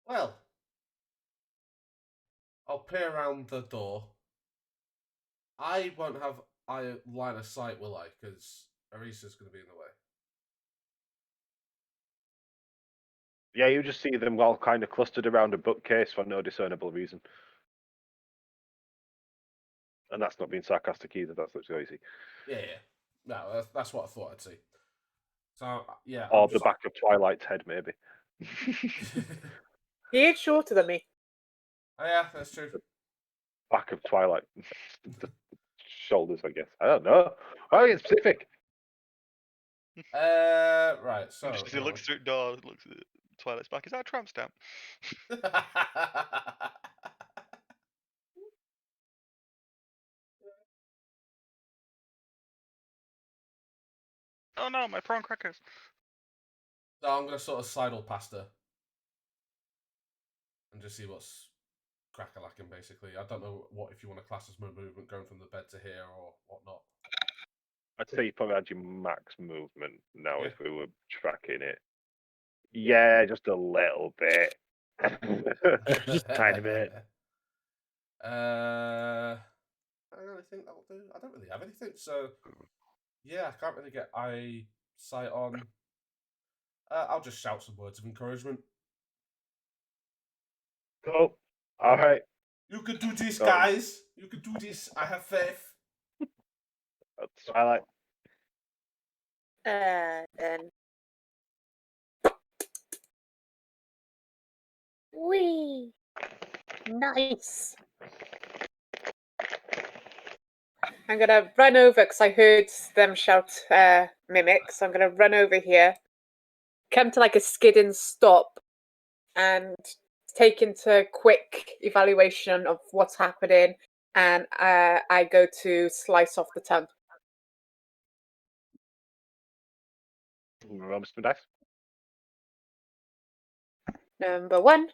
Well, I'll peer around the door. I won't have line of sight, will I? Because Arisa's going to be in the way. Yeah, you just see them all kind of clustered around a bookcase for no discernible reason. And that's not being sarcastic either. That's literally easy. Yeah. No, that's what I thought I'd see. So yeah. Or I'm the just... back of Twilight's head, maybe. He is shorter than me. Oh, yeah, that's true. Back of Twilight. The shoulders, I guess. I don't know. Why get specific? Right. So Just as he looks through the door, looks at Twilight's back. Is that a tramp stamp? Oh no, my prawn crackers. So I'm gonna sort of sidle past her and just see what's crack-a-lacking, basically. I don't know what if you want to class as movement going from the bed to here or whatnot. I'd say you probably had your max movement now Yeah. if we were tracking it. Yeah, just a little bit. Just a tiny bit. I don't really think that'll do. I don't really have anything, so yeah, I can't really get eyesight on. I'll just shout some words of encouragement. Cool. All right. You can do this, Oh. guys. You can do this. I have faith. Twilight. Then. Whee! Nice. I'm gonna run over because I heard them shout mimic. So I'm gonna run over here, come to like a skidding stop, and take into quick evaluation of what's happening. And I go to slice off the tongue. Roll some dice. Number 1.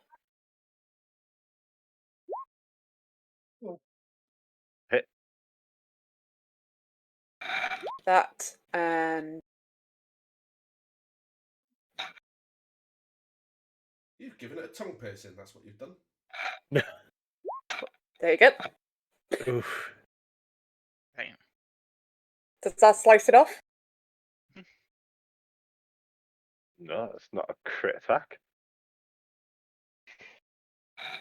Hit. That and You've given it a tongue piercing. That's what you've done. there you go. Oof. Damn. Does that slice it off? No, it's not a crit attack.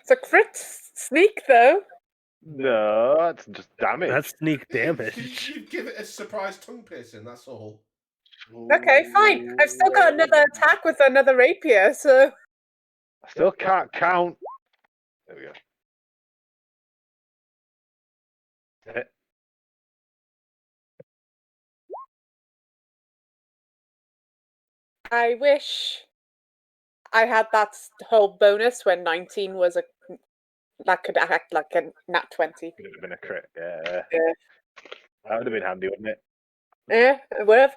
It's a crit sneak though. No, that's just damage. That's sneak You damage. give it a surprise tongue piercing. That's all. Okay, fine. I've still got another attack with another rapier, so I still can't count. There we go. Hit. I wish I had that whole bonus when 19 was that could act like a nat 20. Would have been a crit. Yeah. Yeah. That would have been handy, wouldn't it? Yeah, it would have.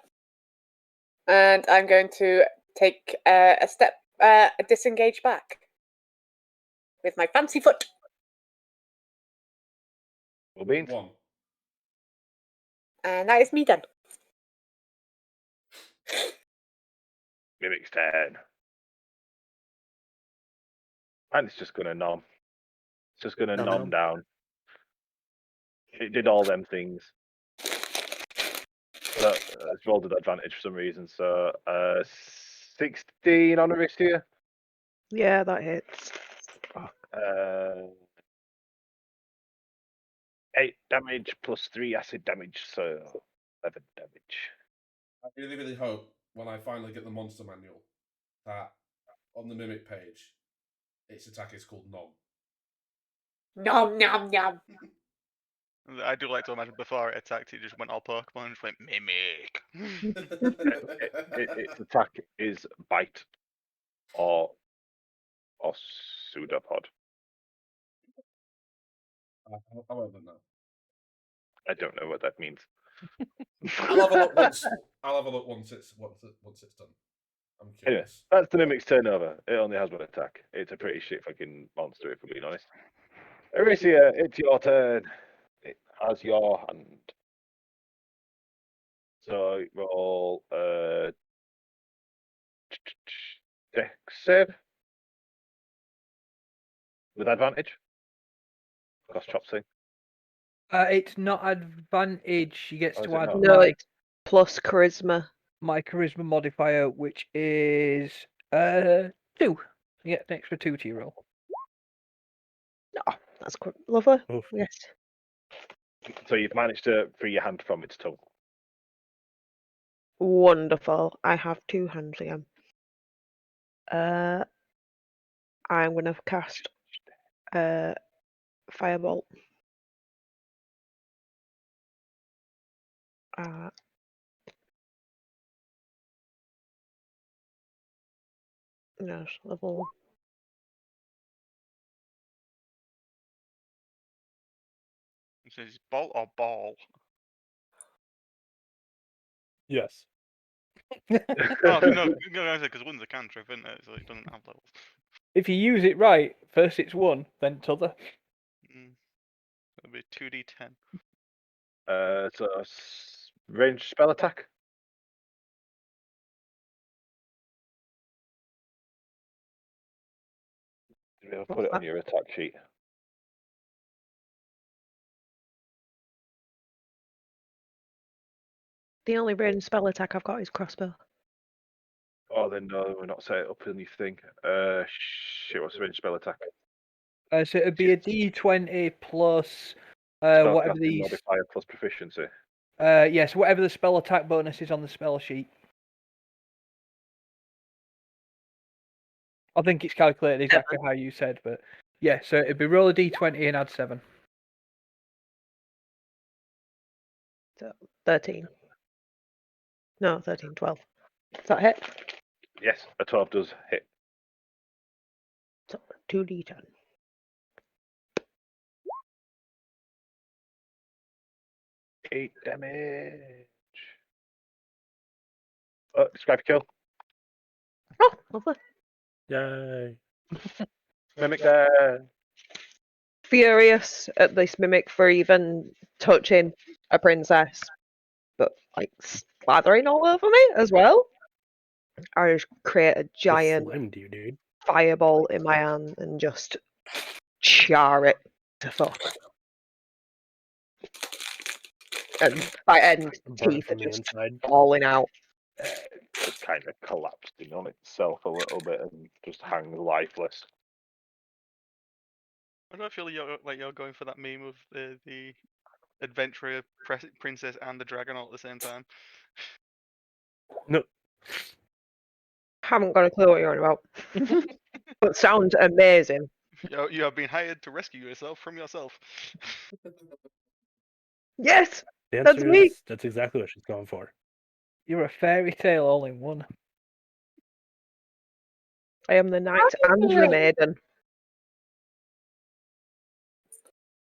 And I'm going to take a step, disengage back with my fancy foot. Well, beans. 1. And that is me done. Mimic's turn. And it's just going to nom. It's just going to Nom nom nom. down. It did all them things. So it's rolled at advantage for some reason. So 16 on Aristia. Yeah, that hits. 8 damage plus 3 acid damage, so 11 damage. I really, really hope when I finally get the monster manual that on the mimic page, its attack is called Nom. Nom nom nom. I do like to imagine before it attacked, it just went all Pokemon and just went mimic. Its attack is bite or pseudopod. I won't know. I don't know what that means. I'll have a look once. I'll have a look once it's done. I'm Anyway, curious. that's the mimic's turnover. It only has one attack. It's a pretty shit fucking monster, if we're being honest. Arisia, it's your turn. It has your hand. So roll dex save with advantage. Cost chop thing. It's not advantage. She gets Oh, to is it add not? No, my, it's plus charisma. my charisma modifier, which is 2. You get an extra 2 to your roll. Oh, that's quite lovely. Oof. Yes. So you've managed to free your hand from its tongue. Wonderful. I have 2 hands again. I'm gonna cast Firebolt. Yes, level. It says bolt or ball. Yes. Oh no, because one's a cantrip, isn't it? So it doesn't have levels. If you use it right, first it's 1, then t'other. It'll be 2d10. So ranged spell attack. I'll put it on your attack sheet. The only ranged spell attack I've got is crossbow. Oh, then no, we're not set it up in your thing. Shit, what's the ranged spell attack? So it'd be a D20 plus whatever Spellcasting these. modifier plus proficiency. Yes, whatever the spell attack bonus is on the spell sheet. I think it's calculated exactly how you said, but yeah. So it'd be roll a D20 and add 7. 13. No, 13, 12. Does that hit? Yes, a 12 does hit. So 2d10. 8 damage. Describe your kill. Oh, lovely. Yay. Mimic there. Furious at this mimic for even touching a princess, but like slathering all over me as well. I just create a They giant slimed you, dude. fireball in my hand and just char it to fuck. And by end, Burn it teeth are from the just inside. falling out. Just kind of collapsed in on itself a little bit and just hangs lifeless. Why do I feel you're going for that meme of the adventurer princess and the dragon all at the same time? No. Haven't got a clue what you're on about. But sounds amazing. You have been hired to rescue yourself from yourself. Yes, The that's answer me. is that's exactly what she's going for. You're a fairy tale all in one. I am the knight How and do you the feel? maiden.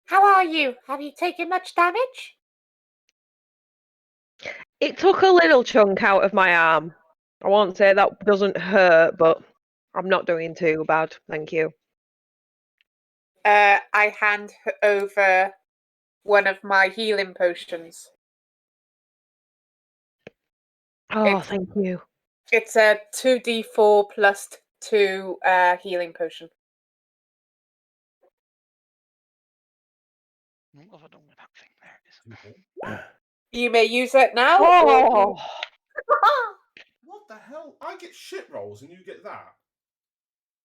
How are you? Have you taken much damage? It took a little chunk out of my arm. I won't say that doesn't hurt, but I'm not doing too bad, thank you. I hand over one of my healing potions. Oh, It's- thank you. It's a 2d4 plus 2 healing potion. What have I done with that thing? There it is. You may use it now. Oh, What the hell? I get shit rolls and you get that.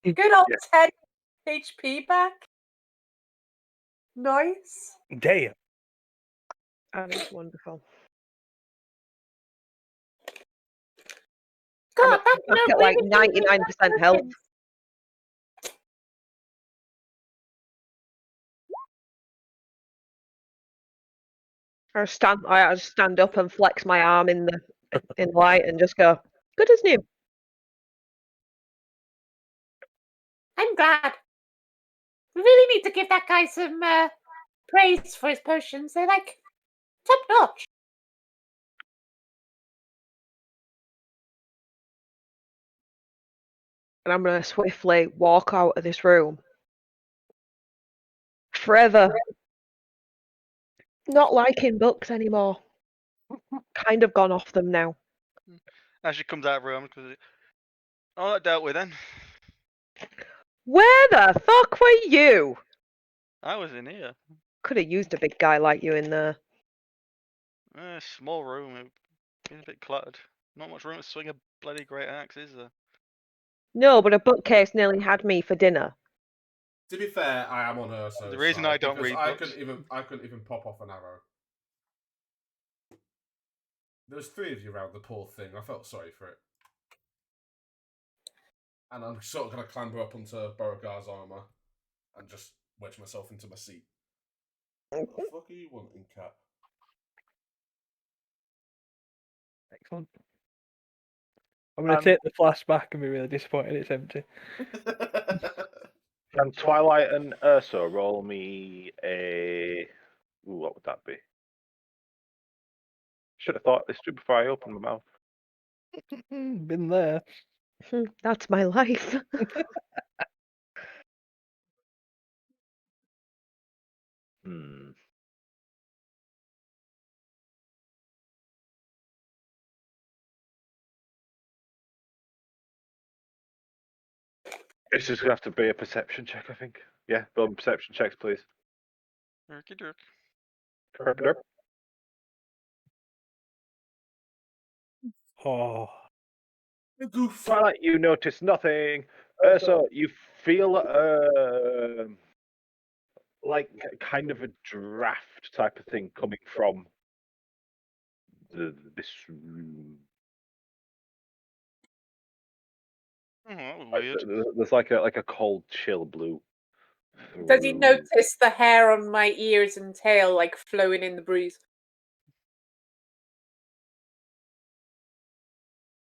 Good old 10 HP back. Nice. Damn. that is wonderful. God, I've that's no got like way to do 99% health. that. I just stand up and flex my arm in the light and just go, good as new. I'm glad. We really need to give that guy some praise for his potions. They're like top notch. And I'm gonna swiftly walk out of this room. Forever. Not liking books anymore. Kind of gone off them now. As she comes out of the room, because all that dealt with then. Where the fuck were you? I was in here. Could have used a big guy like you in there. Small room. It's a bit cluttered. Not much room to swing a bloody great axe, is there? No, but a bookcase nearly had me for dinner. To be fair, I am on Urso's The reason side I don't because read I books. couldn't even pop off an arrow. There's 3 of you around the poor thing. I felt sorry for it. And I'm sort of going to clamber up onto Borogar's armor and just wedge myself into my seat. What the fuck are you wanting, cat? Excellent. I'm going to take the flask back and be really disappointed it's empty. Can Twilight and Urso roll me a... Ooh, what would that be? Should have thought this through before I opened my mouth. Been there. That's my life. Hmm. This is going to have to be a perception check, I think. Yeah, build perception checks, please. Durky durk. Derp. Oh, Goof. Twilight, you notice nothing. Urso, you feel like kind of a draft type of thing coming from this room. Oh, that was Like, weird. there's like a cold chill blue. Does he through- notice the hair on my ears and tail like flowing in the breeze?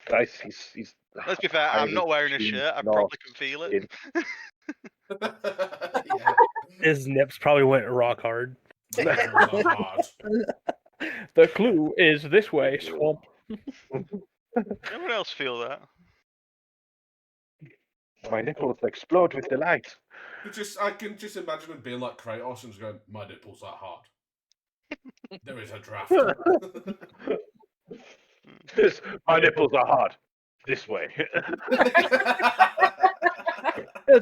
Guys, he's Let's be fair, I'm highly not wearing a tuned shirt. I north probably can feel it. Yeah. his nips probably went rock hard. Not hard. The clue is this way, swamp. Anyone else feel that? My nipples explode with delight. I can just imagine him being like Kratos and just going, "My nipples are hard. There is a draft." My nipples are hard. This way.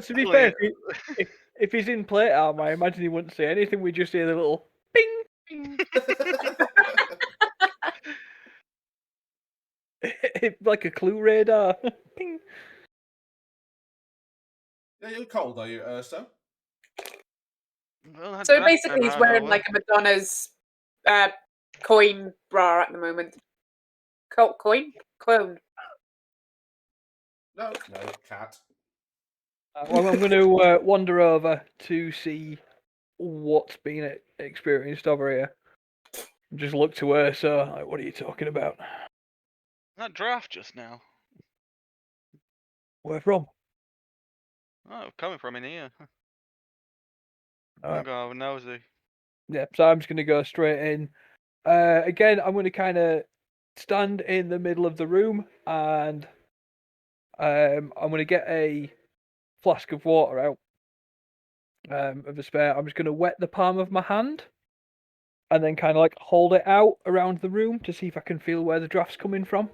To be fair, if he's in plate armor, I imagine he wouldn't say anything. We just hear the little ping, ping. Like a clue radar. Ping. Yeah, you're cold, are you, Urso? Well, that So draft basically, came he's out of wearing nowhere. like a Madonna's coin bra at the moment. Coin? Clone. No, cat. Well, I'm going to wander over to see what's been experienced over here. Just look to her, so like, what are you talking about? That draft just now. Where from? Oh, coming from in here. Alright. I'm going nosy. Yeah, so I'm just going to go straight in. Again, I'm going to kind of stand in the middle of the room and I'm going to get a flask of water out of a spare. I'm just going to wet the palm of my hand and then kind of like hold it out around the room to see if I can feel where the draft's coming from.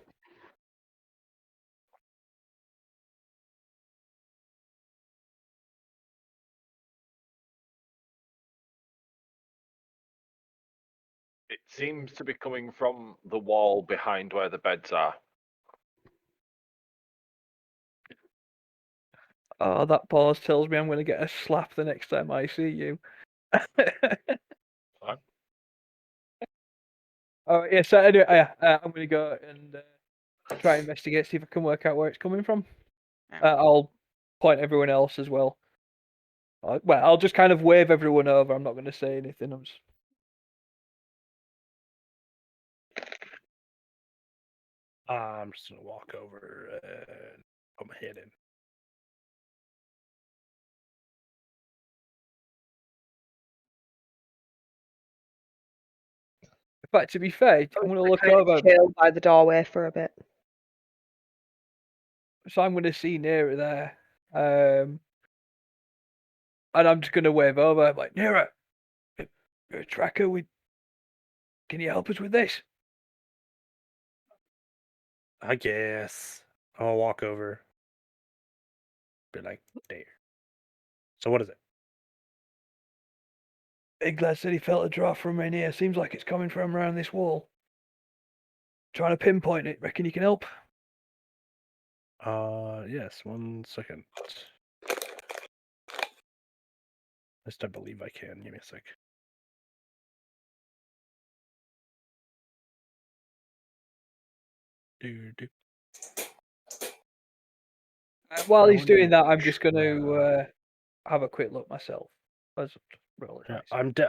It seems to be coming from the wall behind where the beds are. Oh, that pause tells me I'm going to get a slap the next time I see you. Fine. Oh, yeah, so anyway, I'm going to go and try and investigate, see if I can work out where it's coming from. I'll point everyone else as well. Well, I'll just kind of wave everyone over. I'm not going to say anything. I'm just... I'm just gonna walk over and put my head in. In fact, to be fair, I'm going to look Kind of over. chill by the doorway for a bit. So I'm going to see nearer there. And I'm just going to wave over. I'm like, Nera, you're a tracker. Can you help us with this? I guess I'll walk over. Be like, there. So what is it? Big lad said he felt a draft from in here. Seems like it's coming from around this wall. Trying to pinpoint it. Reckon you can help? Yes, 1 second. least I believe I can. Give me a sec. Do. While he's doing that, I'm just going to have a quick look myself. Yeah,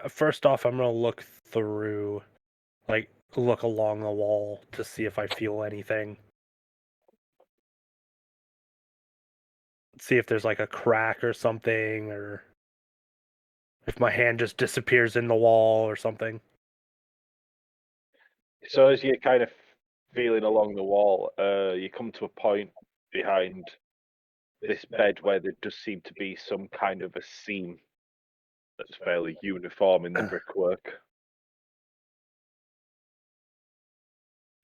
first off, I'm gonna look through, like, look along the wall to see if I feel anything. See if there's like a crack or something, or if my hand just disappears in the wall or something. So as you're kind of feeling along the wall, you come to a point behind this bed where there does seem to be some kind of a seam that's fairly uniform in the brickwork.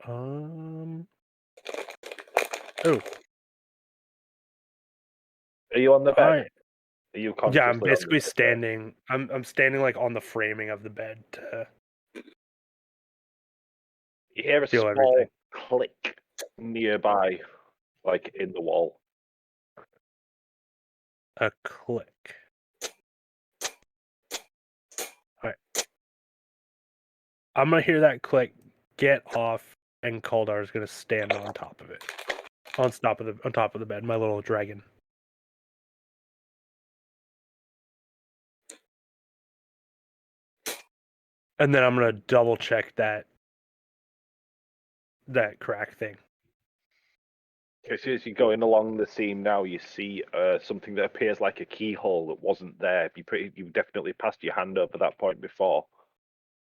Oh, Are you on the bed? I Are you yeah, consciously I'm on the basically bed there? standing. I'm standing like on the framing of the bed to You hear a feel small everything. click nearby, like in the wall. A click. Alright. I'm gonna hear that click, get off, and Kaldar's gonna stand on top of it. On top of the bed, my little dragon. And then I'm gonna double check that crack thing. Okay, so as you're going along the seam now, you see something that appears like a keyhole that wasn't there. You definitely passed your hand over that point before,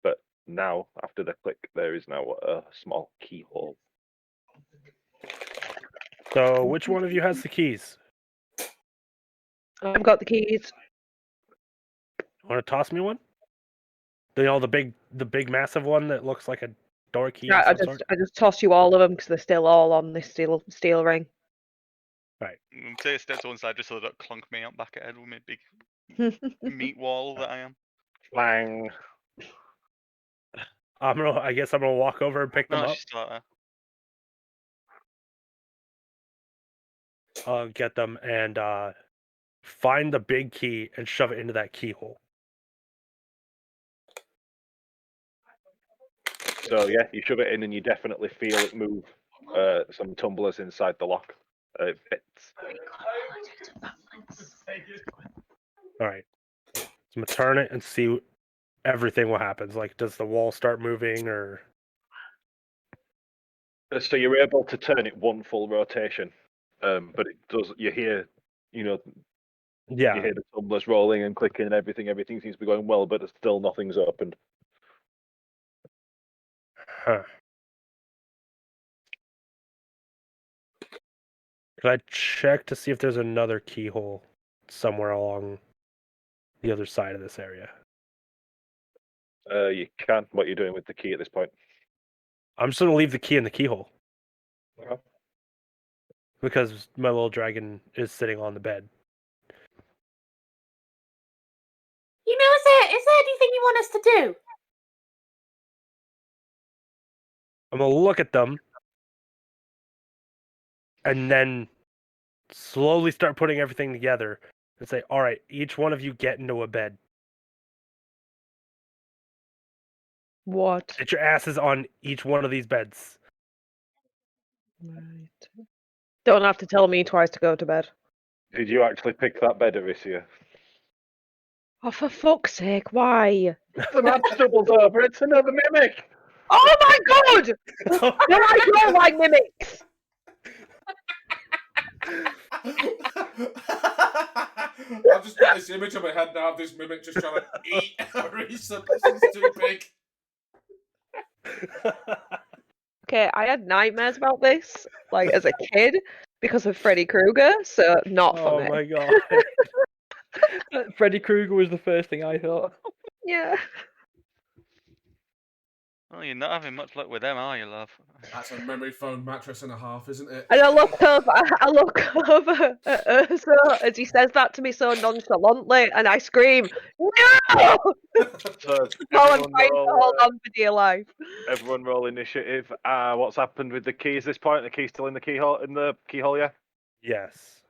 but now after the click, there is now a small keyhole. So, which one of you has the keys? I've got the keys. Want to toss me one? The big massive one that looks like a door key Right, of some sort. I just toss you all of them because they're still all on this steel ring. Right. Say a step to one side just so they don't clunk me out back at head with my big meat wall that I am. Bang! I guess I'm gonna walk over and pick them No, up. she's still out there. I'll get them and find the big key and shove it into that keyhole. So yeah, you shove it in and you definitely feel it move. Some tumblers inside the lock. It fits. All right. So I'm gonna turn it and see everything what happens. Like, does the wall start moving or? So you're able to turn it one full rotation, but it does. You hear, you Yeah. hear the tumblers rolling and clicking and everything. Everything seems to be going well, but still nothing's opened. Huh. Could I check to see if there's another keyhole somewhere along the other side of this area? You can. What you're doing with the key at this point? I'm just gonna leave the key in the keyhole Okay. because my little dragon is sitting on the bed. You know, is there anything you want us to do? I'm gonna look at them and then slowly start putting everything together and say, all right, each one of you get into a bed. What? Get your asses on each one of these beds. Right. Don't have to tell me twice to go to bed. Did you actually pick that bed, Aricia? Oh, for fuck's sake, why? The map stumbles over. It's another mimic. Oh my god! There I go like mimics! I've just got this image in my head now of this mimic just trying to eat Arisa, but she's too big. Okay, I had nightmares about this, like as a kid, because of Freddy Krueger, so not for Oh me. my god. Freddy Krueger was the first thing I thought. Yeah. Well, you're not having much luck with them, are you, love? That's a memory foam mattress and a half, isn't it? And I look over at Urso as he says that to me so nonchalantly, and I scream, "No!" So while I'm everyone trying to roll, hold on for dear life. everyone roll initiative. What's happened with the key? Is this point the key's still in the keyhole? In the keyhole, yeah. Yes.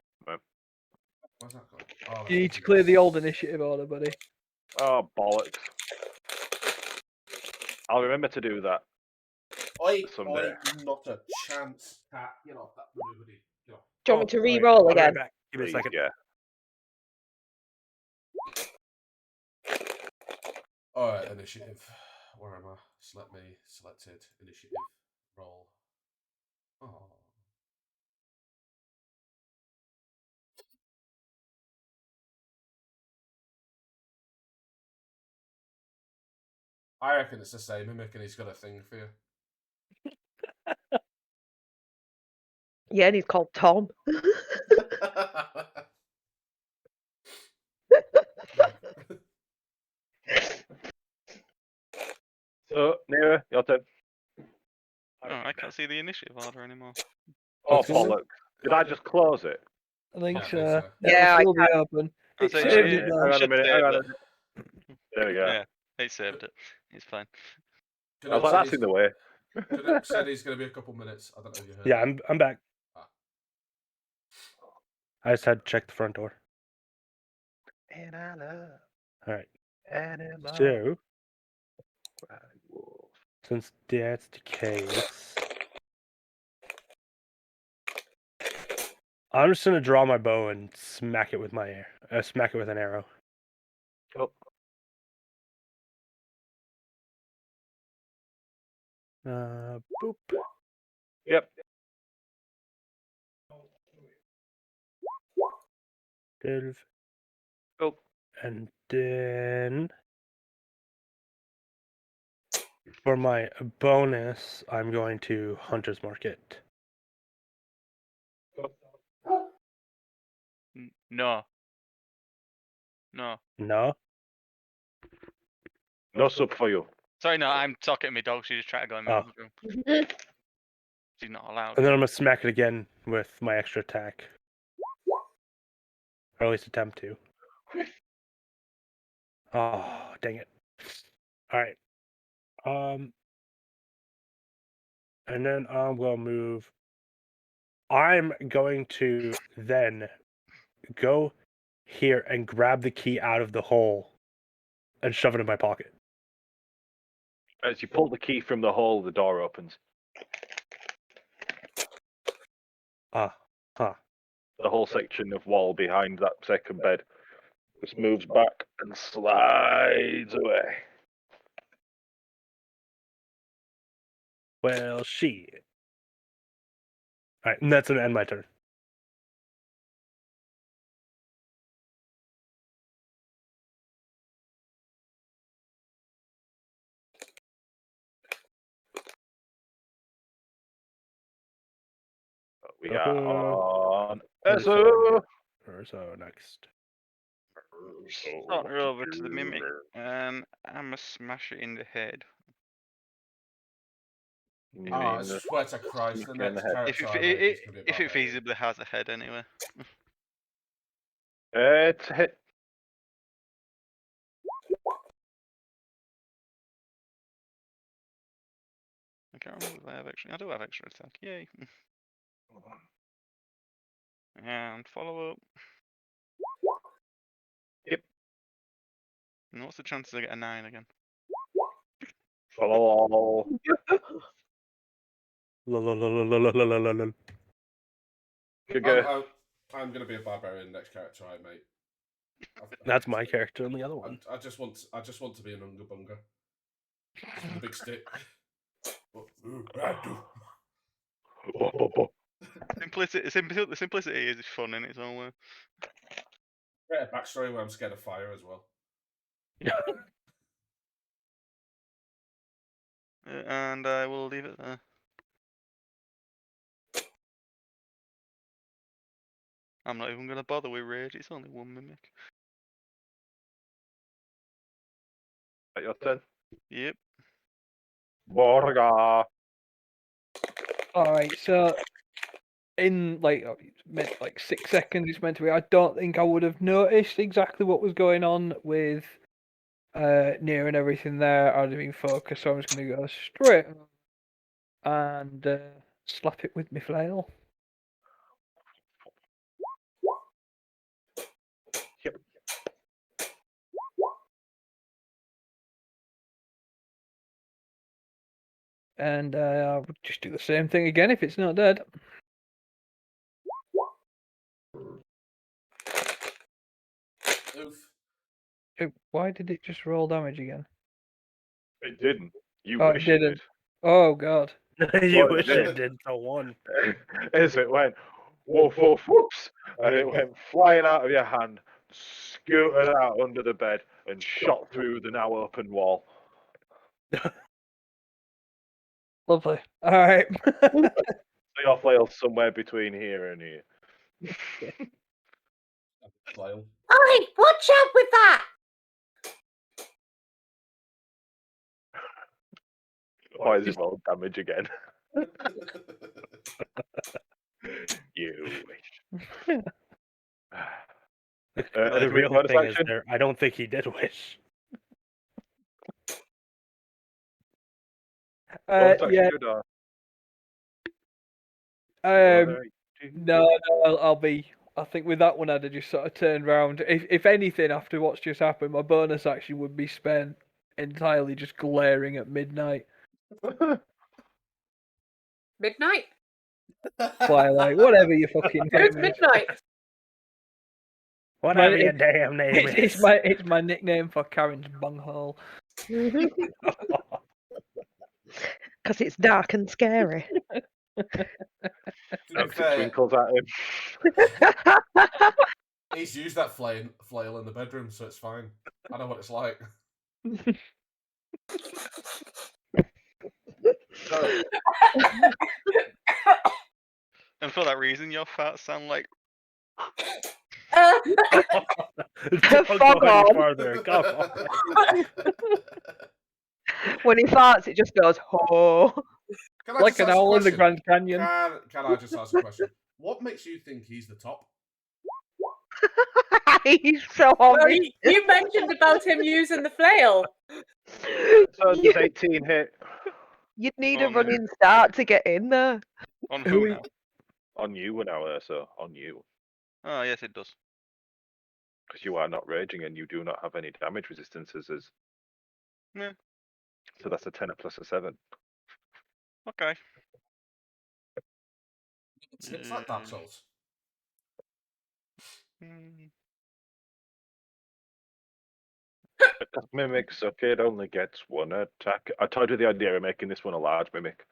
Where's that gone? Oh, You need to clear the old initiative order, buddy. Oh, bollocks. I'll remember to do that. Someday. Not a chance. Cat, get off that nobody. Get off. Do you want me to all right, re-roll I'll be again? right back. Give me a Please, second. yeah. Alright, initiative. Where am I? Selected. Initiative. Roll. Oh. I reckon it's the same mimic and he's got a thing for you. Yeah, and he's called Tom. So, Nira, your turn. Oh, I can't see the initiative order anymore. Oh, Okay. bollocks. Did I just close it? I think Yeah, I so. think so. Yeah, It'll still be open. I'll It say saved it- it though. Hang on a should minute. save Hang on a it. minute. There we go. Yeah, it saved it. It's fine. I was like, that's in the way. Canuck said he's going to be a couple minutes. I don't know if you heard. Yeah, that. I'm back. Ah. I just had to check the front door. And I love All right. animals. So, since that's the case, I'm just gonna draw my bow and smack it with smack it with an arrow. Oh, Boop. yep. Oh, And then for my bonus, I'm going to Hunter's Market. No. No. No? no sub for you. Sorry, no, I'm talking to my dog. She's just trying to go in my Oh. room. She's not allowed. And then I'm gonna smack it again with my extra attack. Or at least attempt to. Oh, dang it. Alright. And then I'm gonna move. I'm going to then go here and grab the key out of the hole and shove it in my pocket. As you pull the key from the hole, the door opens. Huh. The whole section of wall behind that second bed just moves back and slides away. Well, shit. Alright, and that's gonna end my turn. We are on Urso. Urso next. Start her over to the mimic, and I'ma smash it in the head. You I mean the swear to Christ, the smack in the next head. character If I make is going to be a if it barbarian. feasibly has a head, anyway. It's a hit. I can't remember if I have extra. I do have extra attack. Yay! And follow up. Yep. And what's the chances I get a 9 again? Follow. Lol. I'm going to be a barbarian next character I make. That's my character and the other one. I just want to be an Unga Bunga. Just with a big stick. The simplicity is fun in its own way. Yeah, backstory where I'm scared of fire as well. And I will leave it there. I'm not even going to bother with rage. It's only one mimic. Your turn. Yep. Borogar. Alright, so in it's meant 6 seconds it's meant to be. I don't think I would have noticed exactly what was going on with near and everything there. I'd have been focused, so I'm just gonna go straight and slap it with my flail. And I'll just do the same thing again if it's not dead. Oof. Oh, why did it just roll damage again? It didn't. You Oh, it wish it didn't. did. Oh god. You What wish did? it did to one. As it went, woof, woof, whoops, and it went flying out of your hand, scooted out under the bed, and shot through the now open wall. Lovely. All right. So your flail's somewhere between here and here. Flail. Oi, watch out with that! Why is it roll damage again? You wish. The real bonus thing action? is I don't think he did wish. Bonus action, Yeah. Judar. No, I'll be. I think with that one, I'd have just sort of turned round. If anything, after what's just happened, my bonus action would be spent entirely just glaring at midnight, Midnight? twilight, whatever your fucking Who's name is. Midnight? Whatever your it's- damn name It's is. it's my nickname for Karen's bunghole. Because it's dark and scary. To be Looks fair, twinkles at him. he's used that flail in the bedroom, so it's fine. I know what it's like. And for that reason, your farts sound like Don't go Fuck any on. farther. Come on. When he farts, it just goes, ho. Can I Like just an ask a owl in the question? Grand Canyon. Can I just ask a question? What makes you think he's the top? He's so Well, obvious. you mentioned about him using the flail. So does 18 hit You'd need Oh, a no. running start to get in there. on Who who is- now? on you now, Ursa? On you. Oh, yes, it does. Because you are not raging and you do not have any damage resistances. Yeah. So that's a 10 plus a 7. Okay. It's like Dark Souls. Mm. Mimic, so it only gets one attack. I told you the idea of making this one a large mimic.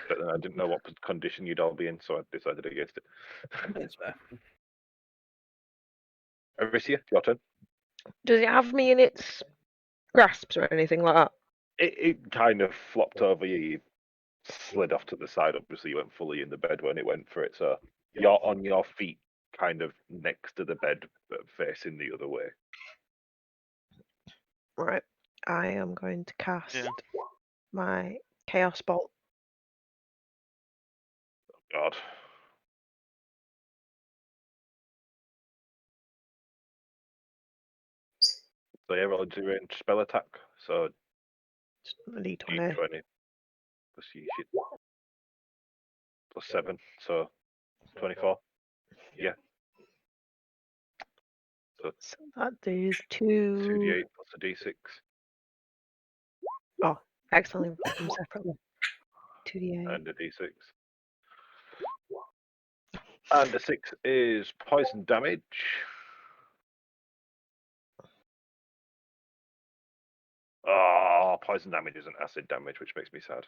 But then I didn't know what condition you'd all be in, so I decided against it. That's fair. Arisia, your turn. Does it have me in its grasps or anything like that? It kind of flopped over you. You slid off to the side. Obviously, you went fully in the bed when it went for it. So you're on your feet, kind of next to the bed, but facing the other way. Right. I am going to cast Yeah. my Chaos Bolt. God. So yeah, roll to range spell attack. So A D20. D20 plus you shit. Plus 7, so 24. Yeah. So So that is 2d8 plus a d6. Oh, excellent. Them separately. 2d8. And a d6. And a 6 is poison damage. Oh, poison damage isn't acid damage, which makes me sad.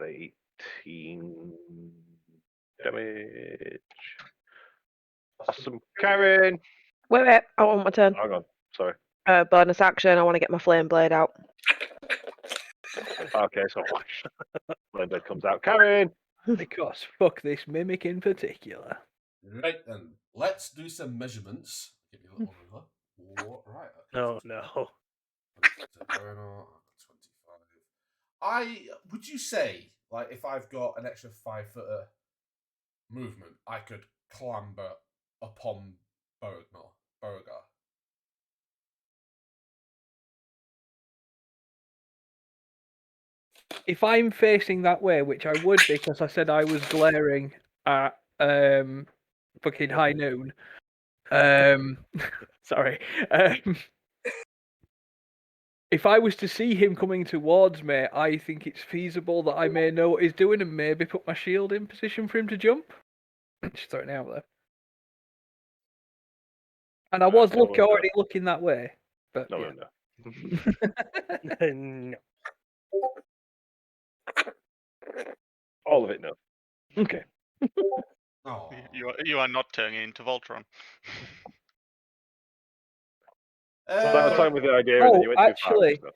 18 damage. Awesome. Karen! Wait, I want my turn. Hang on, sorry. Bonus action, I want to get my flame blade out. Okay, so when that comes out. Karen! Because fuck this mimic in particular. Right then, let's do some measurements. Give you a little ruler. Right. Okay, No, so no. 25. Would you say, like, if I've got an extra 5 foot movement, I could clamber upon Borogar? If I'm facing that way, which I would because I said I was glaring at fucking high noon. Sorry. if I was to see him coming towards me, I think it's feasible that I may know what he's doing and maybe put my shield in position for him to jump. Just throwing it out there. And I was no, already looking that way. But No, yeah. no. No. All of it, no. Okay. Oh. You are not turning into Voltron. So I was fine with the idea, and Oh, then you went too far. actually, So.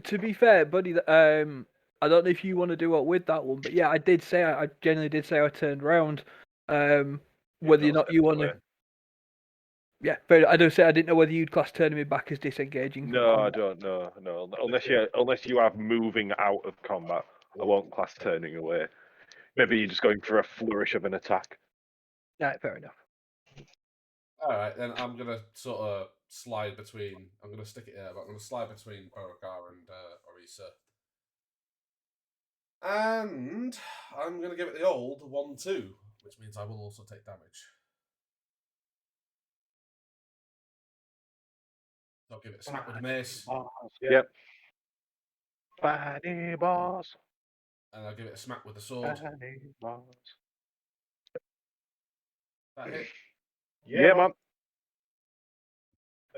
to be fair, buddy, I don't know if you want to do it with that one, but yeah, I did say I genuinely did say I turned round. Whether or not you want to. Yeah, but I don't say I didn't know whether you'd class turning me back as disengaging. From No, I combat. don't know. No, unless you have moving out of combat, I won't class turning away. Maybe you're just going for a flourish of an attack. Right, fair enough. All right, then I'm gonna sort of slide between. I'm gonna stick it here, but I'm gonna slide between Borogar and Orisa, and I'm gonna give it the old 1-2, which means I will also take damage. So I'll give it a smack with the mace, Yep. Body boss. and I'll give it a smack with the sword. Body boss. That hit. Yeah, man.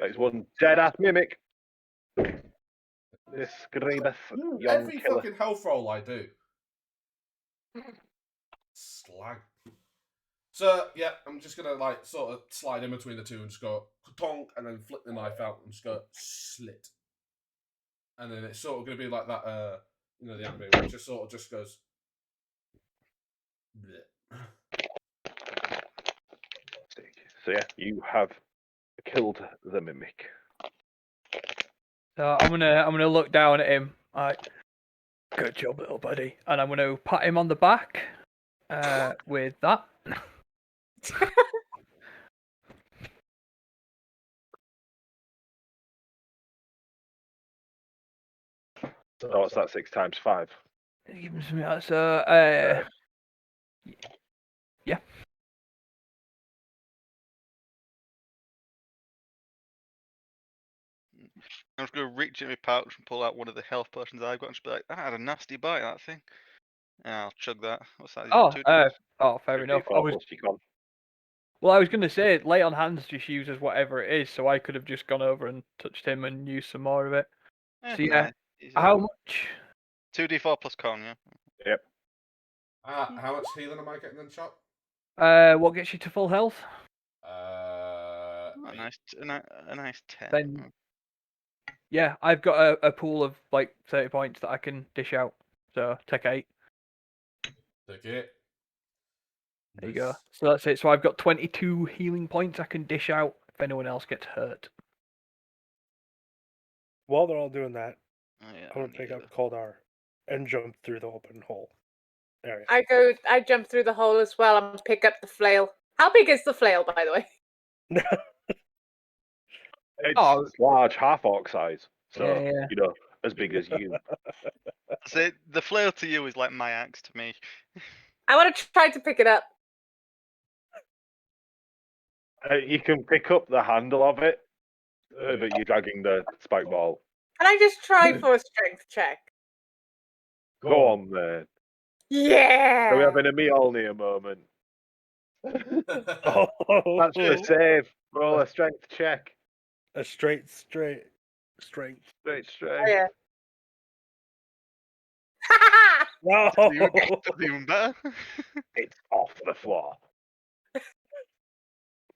That is one dead ass mimic. This Grievous young Every killer. fucking health roll I do. Slag. So yeah, I'm just gonna like sort of slide in between the two and just go tonk, and then flip the knife out and just go slit. And then it's sort of gonna be like that, the anime where it just sort of just goes. Bleh. So yeah, you have killed the mimic. So I'm gonna look down at him. Good job, little buddy, and I'm gonna pat him on the back. With that. So what's that? 6 times 5. So yeah. I'm just going to reach in my pouch and pull out one of the health potions I've got and just be like, that had a nasty bite, that thing. And I'll chug that. What's that? Is it 2d4? Fair enough. 2d4 plus your con. Well, I was going to say, lay on hands just uses whatever it is, so I could have just gone over and touched him and used some more of it. So yeah, Nice. Easy. how much? 2d4 plus con, yeah. Yep. How much healing am I getting then, Chop? What gets you to full health? A nice 10. Then, yeah, I've got a pool of like 30 points that I can dish out. So take 8. Take it. There you go. So that's it. So I've got 22 healing points I can dish out if anyone else gets hurt. While they're all doing that, Oh, yeah, I'm gonna pick up Koldar and jump through the open hole area. I jump through the hole as well and pick up the flail. How big is the flail, by the way? It's large, half orc size. So, Yeah. As big as you. So the flail to you is like my axe to me. I want to try to pick it up. You can pick up the handle of it, but you're dragging the spike ball. Can I just try for a strength check? Go on, then. Yeah! Are we having a Mjolnir moment? That's the save. Roll a strength check. A straight. Straight. Oh, yeah. No! That's even better. It's off the floor.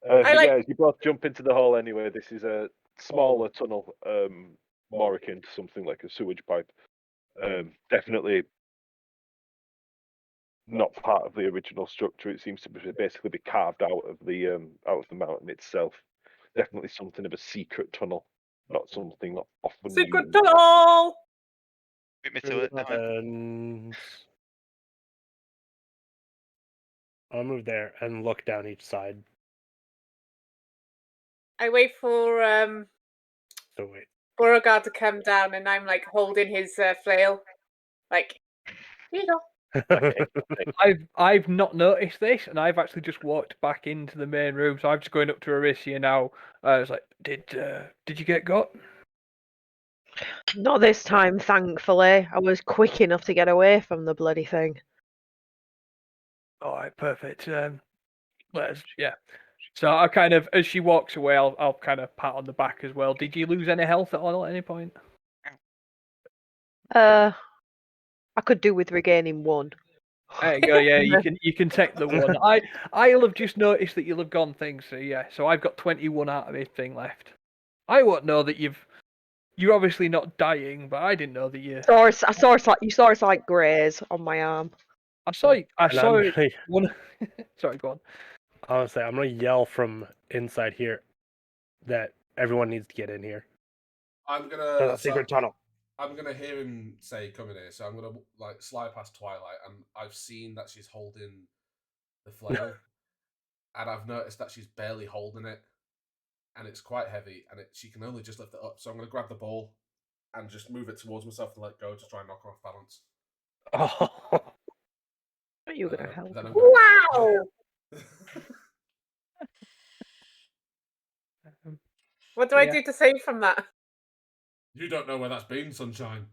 As you both jump into the hole anyway, this is a smaller tunnel, more akin to something like a sewage pipe. Definitely not part of the original structure. It seems to basically be carved out of the mountain itself. Definitely something of a secret tunnel, not something often Secret used. tunnel! Beat me to it. And I'll move there and look down each side. I wait for So wait. Borogar to come down, and I'm like holding his flail. Like, here you go. I've not noticed this, and I've actually just walked back into the main room. So I'm just going up to Arisia now. I was like, "Did you get got?" Not this time, thankfully. I was quick enough to get away from the bloody thing. All right, perfect. Yeah. So I kind of, as she walks away, I'll kind of pat on the back as well. Did you lose any health at all at any point? I could do with regaining 1. There you go. Yeah, you can take the 1. I'll have just noticed that you'll have gone things. So yeah, so I've got 21 out of this thing left. I won't know that you're obviously not dying, but I didn't know that you. You saw it's like graze on my arm. I saw And it. One. Sorry, go on. Honestly, I'm gonna yell from inside here that everyone needs to get in here. I'm To gonna the secret tunnel. I'm gonna hear him say, "Come in here." So I'm gonna like slide past Twilight, and I've seen that she's holding the flail, and I've noticed that she's barely holding it, and it's quite heavy, and she can only just lift it up. So I'm gonna grab the ball and just move it towards myself and let go to try and knock her off balance. Oh. Are you gonna help? Then I'm Wow! What do I do to save from that? You don't know where that's been, sunshine.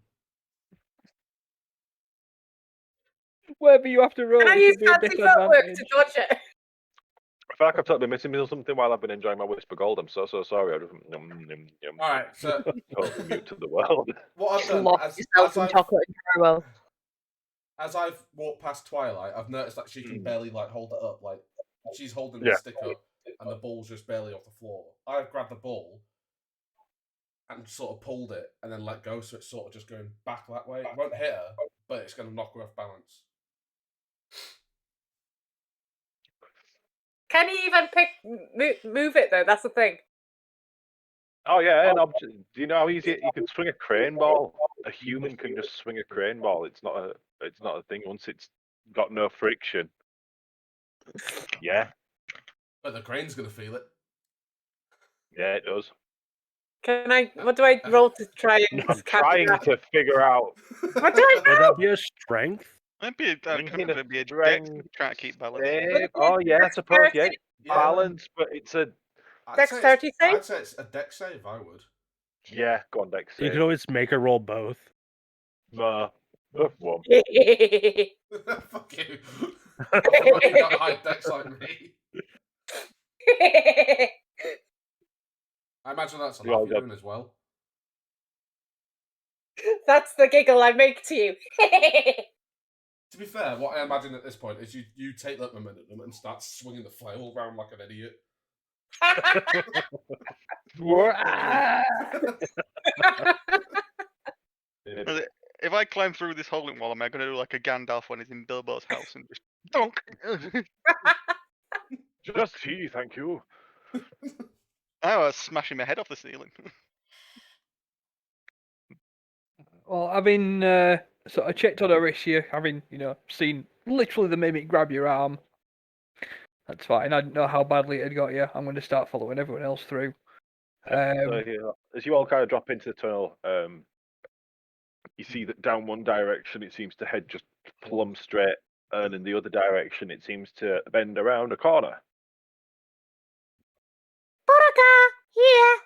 Wherever you have to roll, Can I it use should be a fancy footwork disadvantage. to dodge it? I feel like I've totally missing something while I've been enjoying my Whisper Gold. I'm so sorry. I just All right, so totally mute to the world. what I've done Lost yourself in chocolate and caramel. as I've walked past Twilight, I've noticed that she can barely like hold it up. Like she's holding the Yeah. stick up, and the ball's just barely off the floor. I've grabbed the ball and sort of pulled it, and then let go, so it's sort of just going back that way. It won't hit her, but it's going to knock her off balance. Can he even move it though? That's the thing. Oh yeah, and do you know how easy you can swing a crane ball? A human can just swing a crane ball. It's not a thing once it's got no friction. Yeah, But the crane's going to feel it. yeah, it does. Can I? What do I roll to try and? I'm trying to figure out. What do I Would know? that be a strength? Might be Thinking be a of dex strength, trying to keep balance. save. Oh yeah, I suppose yeah. Balance, but it's a Dexterity save? I'd say it's a dex save. I would. yeah. Go on, Dex. You could always make her roll both. One. Fuck you. I forgot you got high dex like me. I imagine that's a We all laugh you're got- doing as well. That's the giggle I make to you. To be fair, what I imagine at this point is you take that momentum and start swinging the flail around like an idiot. If I climb through this hole in wall, am I going to do like a Gandalf when he's in Bilbo's house and just donk? Just tea, thank you. I was smashing my head off the ceiling. Well, having sort of checked on Horatia, having seen literally the mimic grab your arm, that's fine. I didn't know how badly it had got you. I'm going to start following everyone else through. So, as you all kind of drop into the tunnel, you see that down one direction it seems to head just plumb straight, and in the other direction it seems to bend around a corner. Borogar, here.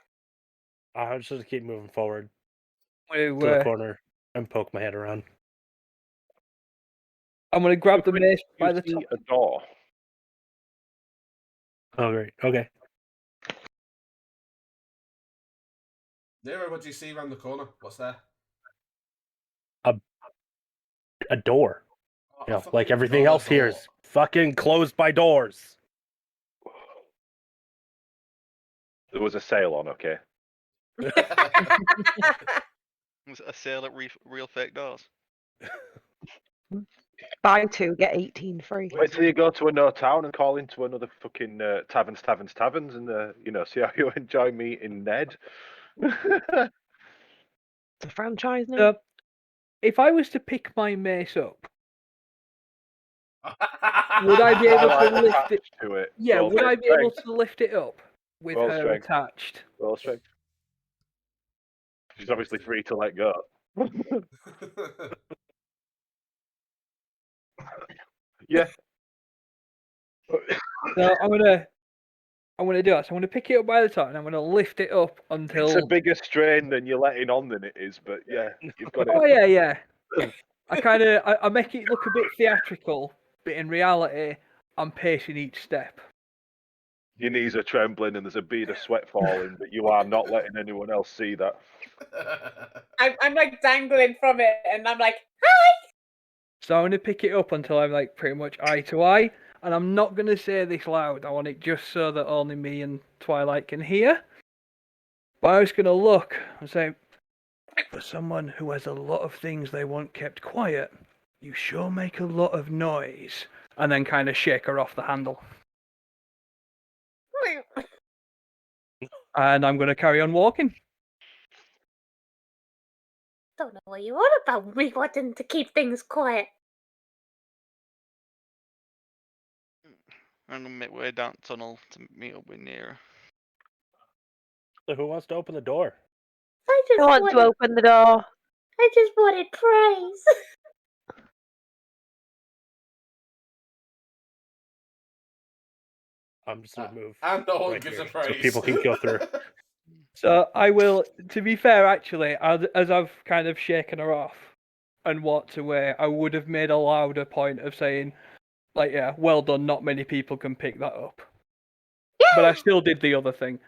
I'll just keep moving forward To to the corner and poke my head around. I'm going to grab the mace by You the see top. a door. Oh, great. Okay. Nero, what do you see around the corner? What's there? A door. Oh, You know, fucking like everything another else here door. is fucking closed by doors. There was a sale on, okay? Was it a sale at real fake doors? Buy 2, get 18 free. Wait till you go to a no town and call into another fucking taverns, and see how you enjoy meeting Ned. The franchise name. So, if I was to pick my mace up, would I be able to lift it? To it. Yeah, Roll would I be able strength. to lift it up with Roll her strength. attached? Roll strength. She's obviously free to let go. Yeah. So I'm I'm going to do that. So I'm going to pick it up by the top and I'm going to lift it up until. It's a bigger strain than you're letting on than it is, but yeah, you've got it. Oh yeah. I make it look a bit theatrical, but in reality, I'm pacing each step. Your knees are trembling and there's a bead of sweat falling, but you are not letting anyone else see that. I'm like dangling from it, and I'm like, hi. So I'm going to pick it up until I'm like pretty much eye to eye, and I'm not going to say this loud. I want it just so that only me and Twilight can hear. But I'm just going to look and say, for someone who has a lot of things they want kept quiet, you sure make a lot of noise. And then kind of shake her off the handle. And I'm going to carry on walking. Don't know what you want about me wanting to keep things quiet. I'm gonna make way down the tunnel to meet up with Nira. So who wants to open the door? I I want to open the door. I just wanted praise. I'm just gonna move And no one right gives here a praise. so people can go through. So I will, to be fair, actually, as I've kind of shaken her off and walked away, I would have made a louder point of saying, like, yeah, well done, not many people can pick that up. But I still did the other thing.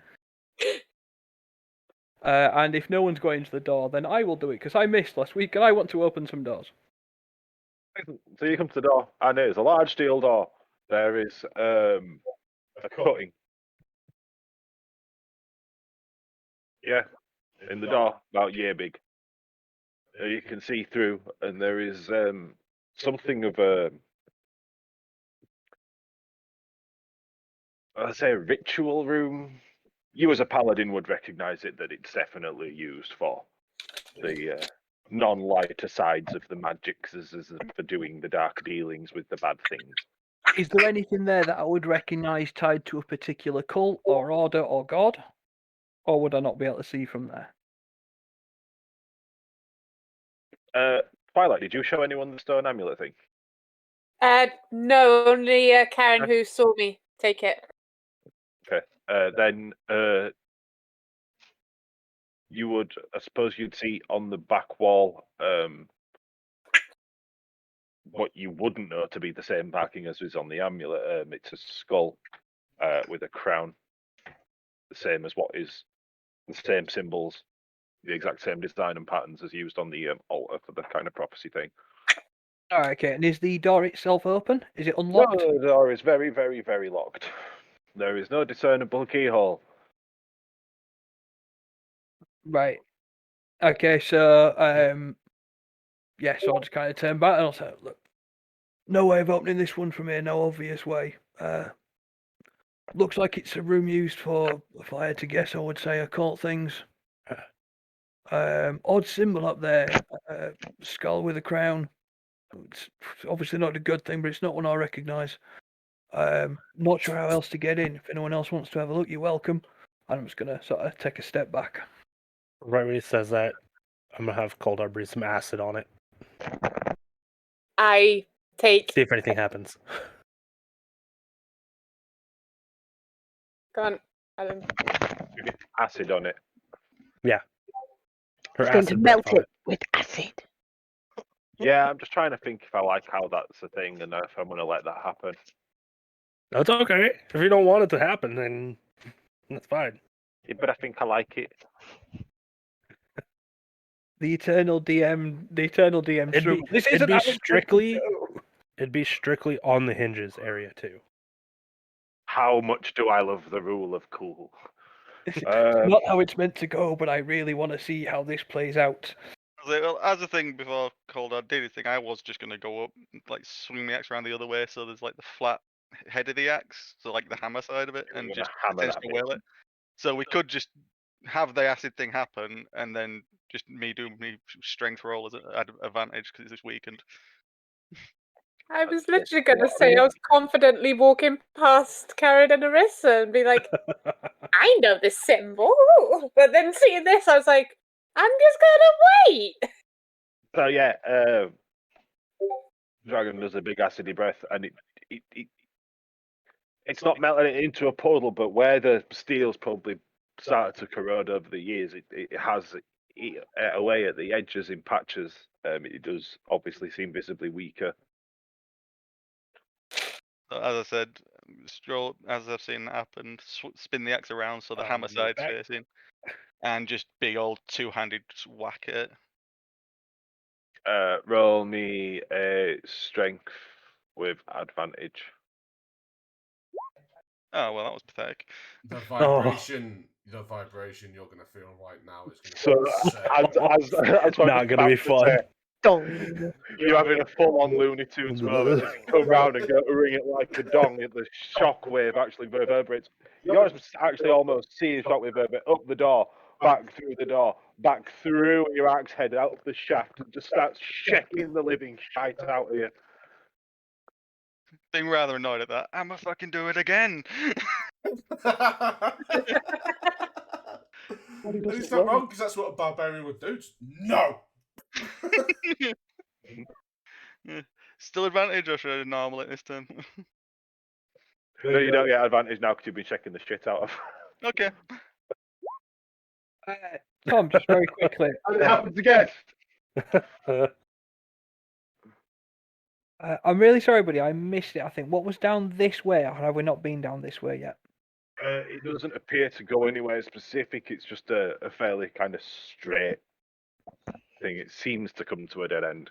And if no one's going to the door, then I will do it, because I missed last week and I want to open some doors. So you come to the door, and it is a large steel door. There is a cutting. Yeah, in the door, about year big. You can see through, and there is something of a, I'd say, a ritual room. You as a paladin would recognise it, that it's definitely used for the non-lighter sides of the magics, as for doing the dark dealings with the bad things. Is there anything there that I would recognise tied to a particular cult or order or god? Or would I not be able to see from there? Twilight, did you show anyone the stone amulet thing? No, only Carin who saw me take it. Okay. Then you would, I suppose, you'd see on the back wall what you wouldn't know to be the same backing as is on the amulet. It's a skull with a crown, the same as what is the same symbols, the exact same design and patterns as used on the altar for the kind of prophecy thing. Alright, okay. And is the door itself open? Is it unlocked? No, the door is very, very, very locked. There is no discernible keyhole. Right. Okay, so yeah, so I'll just kind of turn back and I'll say, look, no way of opening this one from here, no obvious way. Looks like it's a room used for, if I had to guess, I would say occult things. Odd symbol up there, skull with a crown. It's obviously not a good thing, but it's not one I recognise. Not sure how else to get in. If anyone else wants to have a look, you're welcome. I'm just gonna sort of take a step back. Right when he says that, I'm gonna have Coldar breathe some acid on it. I take. See if anything happens. Go on, Adam. You get acid on it. Yeah. Her It's going acid to breath melt on it with acid. Yeah, I'm just trying to think if I like how that's a thing and if I'm going to let that happen. That's okay. If you don't want it to happen, then that's fine. Yeah, but I think I like it. The eternal DM. It'd be strictly on the hinges area too. How much do I love the rule of cool? Not how it's meant to go, but I really want to see how this plays out. Well, as a thing before Coldar did his thing, I was just gonna go up, like swing the axe around the other way, so there's like the flat head of the axe, so like the hammer side of it, You're and gonna just hammer that potentially bit. whale it. So we could just have the acid thing happen, and then just me do me strength roll as an advantage because it's weakened. I was literally going to say I was confidently walking past Carin and Arissa and be like, I know this symbol. But then seeing this, I was like, I'm just going to wait. So yeah, Dragon does a big acidy breath, and It's not melting it into a puddle, but where the steel's probably started to corrode over the years, it has eat away at the edges in patches. It does obviously seem visibly weaker. So as I said, stroll as I've seen it happen, spin the axe around so the hammer side's back. facing, and just big old two-handed whack at it. Roll me a strength with advantage. Oh well, that was pathetic. The vibration you're gonna feel right now is gonna be insane. As what I Not was gonna be about to fun. say, Dong. you're having a full-on Looney Tunes moment as you come round and go to ring it like a dong. The shockwave actually reverberates. You're actually almost seeing shockwave reverberate up the door, back through the door, back through your axe head out of the shaft, and just starts shaking the living shite out of you. Being rather annoyed at that. I'ma fucking do it again. And it's not wrong because that's what a barbarian would do. Just, no. Yeah. Still advantage, or should I normal it this time? No, you don't get advantage now because you've been checking the shit out of. Okay. Tom, just very quickly. And it happens again. I'm really sorry, buddy. I missed it. I think what was down this way, or have we not been down this way yet? It doesn't appear to go anywhere specific. It's just a fairly kind of straight thing. It seems to come to a dead end.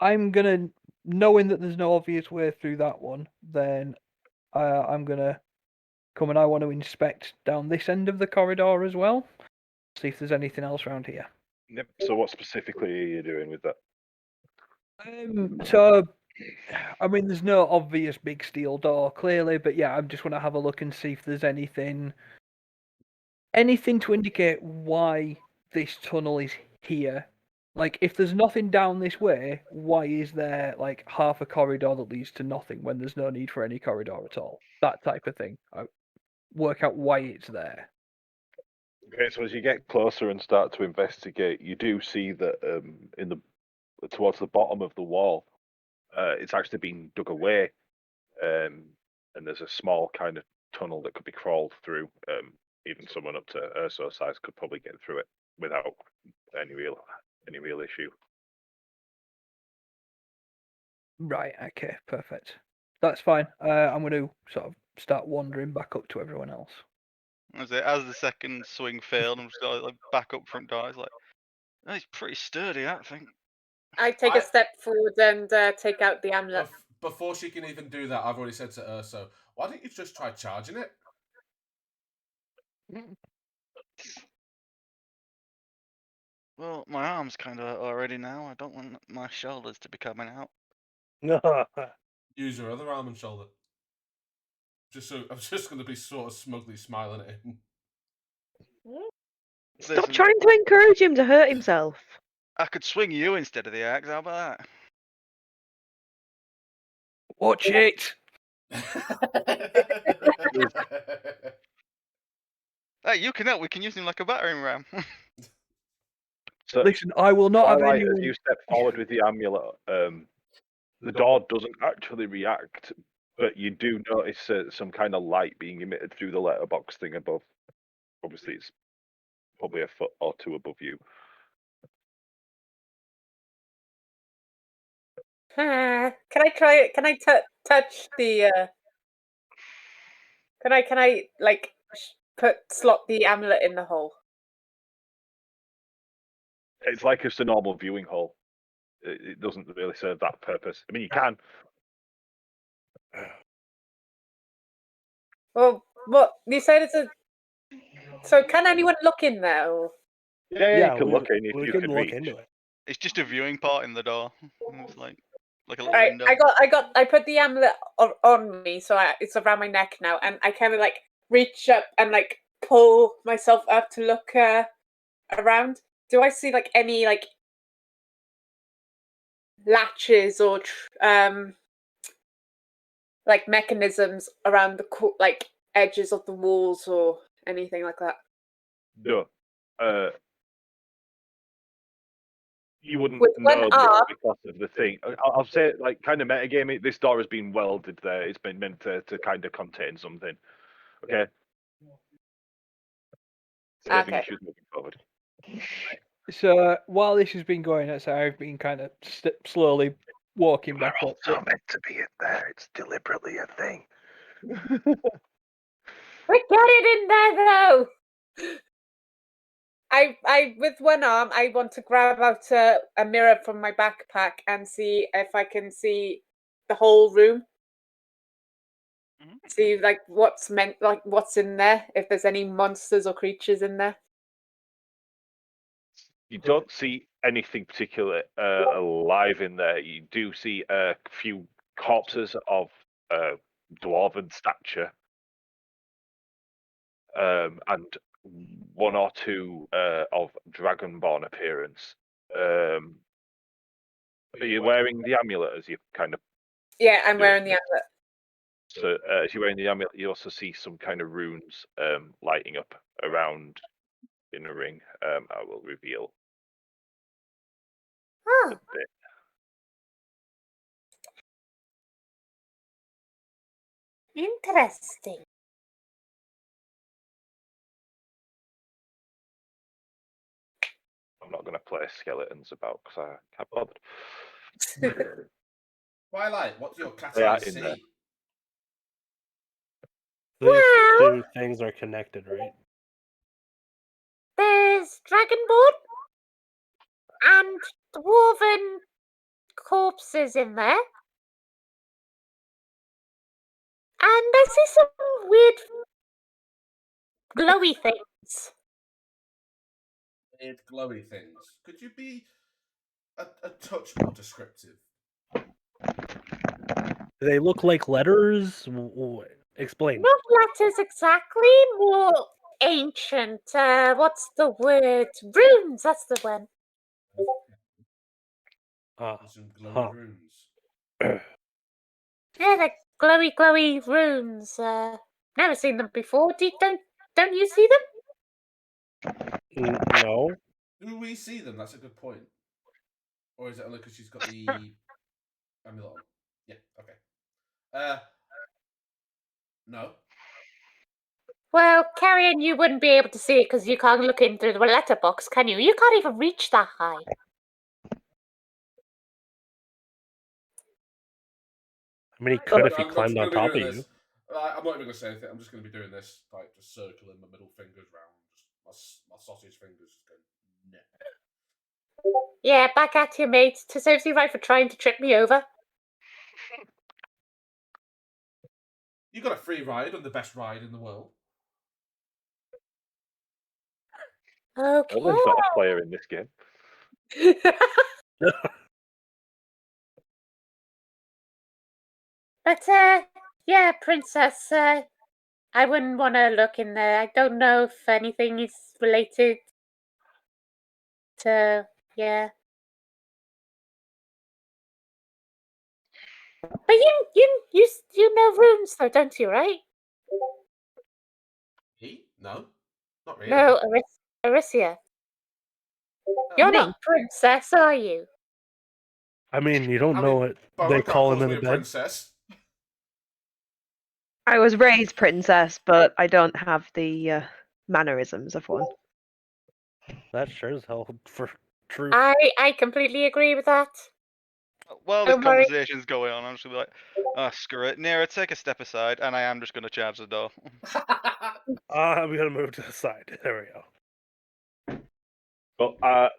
I'm gonna, knowing that there's no obvious way through that one, then I'm gonna come and I want to inspect down this end of the corridor as well. See if there's anything else around here. Yep. So what specifically are you doing with that? So, I mean, there's no obvious big steel door, clearly, but yeah, I just want to have a look and see if there's anything to indicate why this tunnel is here. Like, if there's nothing down this way, why is there, like, half a corridor that leads to nothing when there's no need for any corridor at all? That type of thing. Work out why it's there. Okay, so as you get closer and start to investigate, you do see that towards the bottom of the wall, it's actually been dug away, and there's a small kind of tunnel that could be crawled through. Even someone up to Urso size could probably get through it without any real issue. Right, okay, perfect. That's fine. I'm going to sort of start wandering back up to everyone else. As the second swing failed, I'm just like back up front door. It's like, oh, he's pretty sturdy, that thing. I take a step forward and take out the amulet. Before she can even do that, I've already said to Urso, why don't you just try charging it? Well, my arm's kind of already now. I don't want my shoulders to be coming out. Use your other arm and shoulder. I'm just going to be sort of smugly smiling at him. Stop trying to encourage him to hurt himself. I could swing you instead of the axe. How about that? Watch it! Hey, you can help. We can use him like a battering ram. So, listen, I will not have anyone... As you step forward with the amulet, the door doesn't actually react, but you do notice some kind of light being emitted through the letterbox thing above. Obviously, it's probably a foot or two above you. Can I try it? Can I touch the? Can I like slot the amulet in the hole? It's like just a normal viewing hole. It doesn't really serve that purpose. I mean, you can. Well, what you said it's a. So can anyone look in there? Or... Yeah, you can look in if we you can can look reach. into it. It's just a viewing part in the door. It's like a little Right, window. I put the amulet on me, so it's around my neck now, and I kind of like reach up and like pull myself up to look around. Do I see like any like latches or like mechanisms around the like edges of the walls or anything like that? No. You wouldn't With one know arm. because of the thing. I'll say, like, kind of metagaming. This door has been welded there. It's been meant to kind of contain something. Okay. Saving Okay. issues moving forward. So while this has been going, I've been kind of slowly walking back up. It's not meant to be in there. It's deliberately a thing. We get it in there though. I with one arm, I want to grab out a mirror from my backpack and see if I can see the whole room. See like what's in there, if there's any monsters or creatures in there. You don't see anything particular alive in there. You do see a few corpses of dwarven stature, and one or two of dragonborn appearance. Are you wearing the amulet as you kind of? Yeah, I'm doing wearing the this? amulet. So as you're wearing the amulet, you also see some kind of runes lighting up around in a ring. I will reveal Oh, a bit. Interesting. I'm not going to play skeletons about because I can't bothered. Twilight, what do your cat They are eyes in there. see? These Well- two things are connected, right? There's Dragonborn and dwarven corpses in there. And I see some weird glowy things. Weird glowy things. Could you be a touch more descriptive? Do they look like letters? Explain. Not letters exactly, more ancient. What's the word? Runes, that's the one. There's some glowy runes. Yeah, they're glowy runes. Never seen them before. Don't you see them? No. Do we see them? That's a good point. Or is it only because she's got the amulet on? Yeah, okay. No. Well, Carin, you wouldn't be able to see it because you can't look into the letterbox, can you? You can't even reach that high. I mean, he could if he I'm climbed on just gonna top be of doing you. this. I'm not even going to say anything. I'm just going to be doing this, like just circling my middle fingers round. Just my sausage fingers just going, nah. Yeah, back at you, mate. To serves you right for trying to trip me over. You got a free ride on the best ride in the world. Okay. Owen's not a player in this game. But, yeah, Princess, I wouldn't want to look in there. I don't know if anything is related to, yeah. But you know runes though, don't you, right? He? No, not really. No, Aricia. You're not Princess, are you? I mean, you don't I know mean, what Borogar they call him calls in me the a bed. princess. I was raised princess, but I don't have the mannerisms of one. That sure as hell for truth. I completely agree with that. While this Don't worry. conversation's going on, I'm just gonna be like, oh, screw it. Nera, take a step aside, and I am just gonna charge the door. I'm gonna move to the side. There we go. But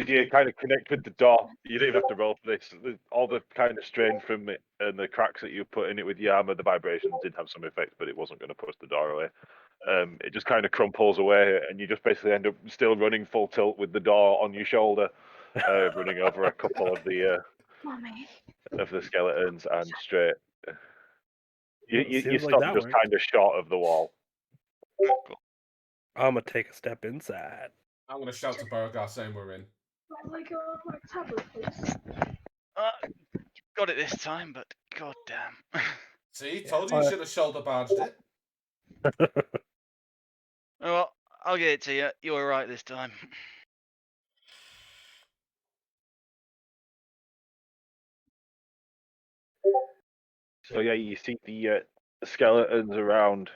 you kind of connect with the door. You don't even have to roll for this. All the kind of strain from it and the cracks that you put in it with your armor, the vibrations did have some effect, but it wasn't going to push the door away. It just kind of crumples away, and you just basically end up still running full tilt with the door on your shoulder, running over a couple of the skeletons and straight. You Seems like stop that just worked. kind of short of the wall. Cool. I'm gonna take a step inside. I'm going to shout to Borogar saying we're in. Got it this time, but goddamn. See, told you you should have shoulder barged it. Well, I'll get it to you. You were right this time. So yeah, you see the skeletons around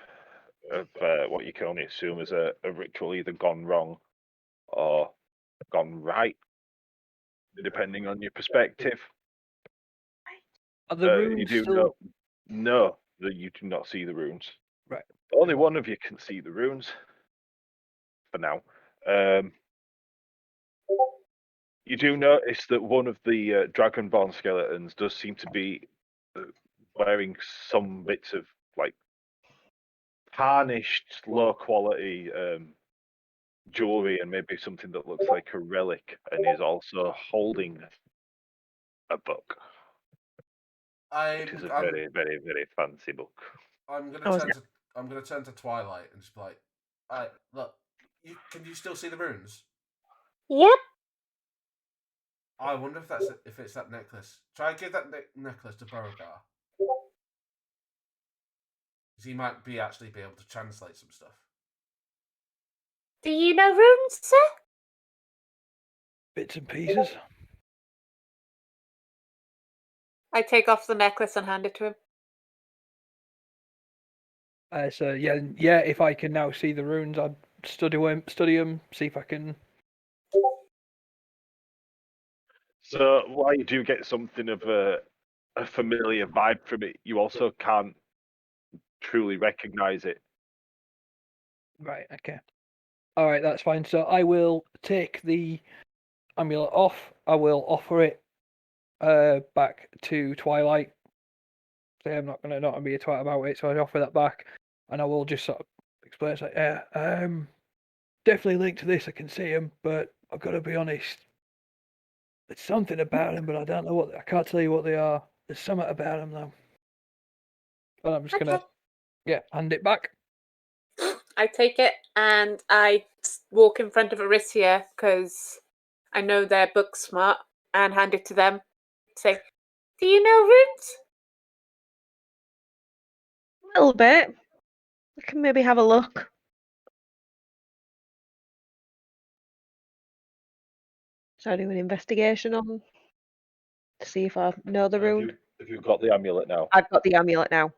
of what you can only assume is a ritual either gone wrong or gone right, depending on your perspective. Are the runes You do still know that you do not see the runes. right? Only one of you can see the runes for now. You do notice that one of the Dragonborn skeletons does seem to be wearing some bits of like tarnished, low quality jewelry and maybe something that looks like a relic, and is also holding a book. It is a very, very, very fancy book. I'm Oh, is gonna turn to Twilight and just be like, "Alright, look, can you still see the runes? Yep. I wonder if it's that necklace. Try and give that necklace to Borogar, because he might actually be able to translate some stuff." Do you know runes, sir? Bits and pieces. I take off the necklace and hand it to him. So yeah. If I can now see the runes, I'd study them, see if I can. So while you do get something of a familiar vibe from it, you also can't truly recognize it. Right. Okay. All right. That's fine. So I will take the amulet off. I will offer it back to Twilight. Say I'm not gonna be a twat about it. So I offer that back, and I will just sort of explain. It's like, definitely linked to this. I can see him, but I've got to be honest. There's something about him, but I don't know what. I can't tell you what they are. There's something about him though. And I'm just gonna, hand it back. I take it and I walk in front of Aricia because I know they're book smart and hand it to them. Say, do you know runes? A little bit. I can maybe have a look. So I do an investigation on to see if I know the rune. Have you got the amulet now? I've got the amulet now.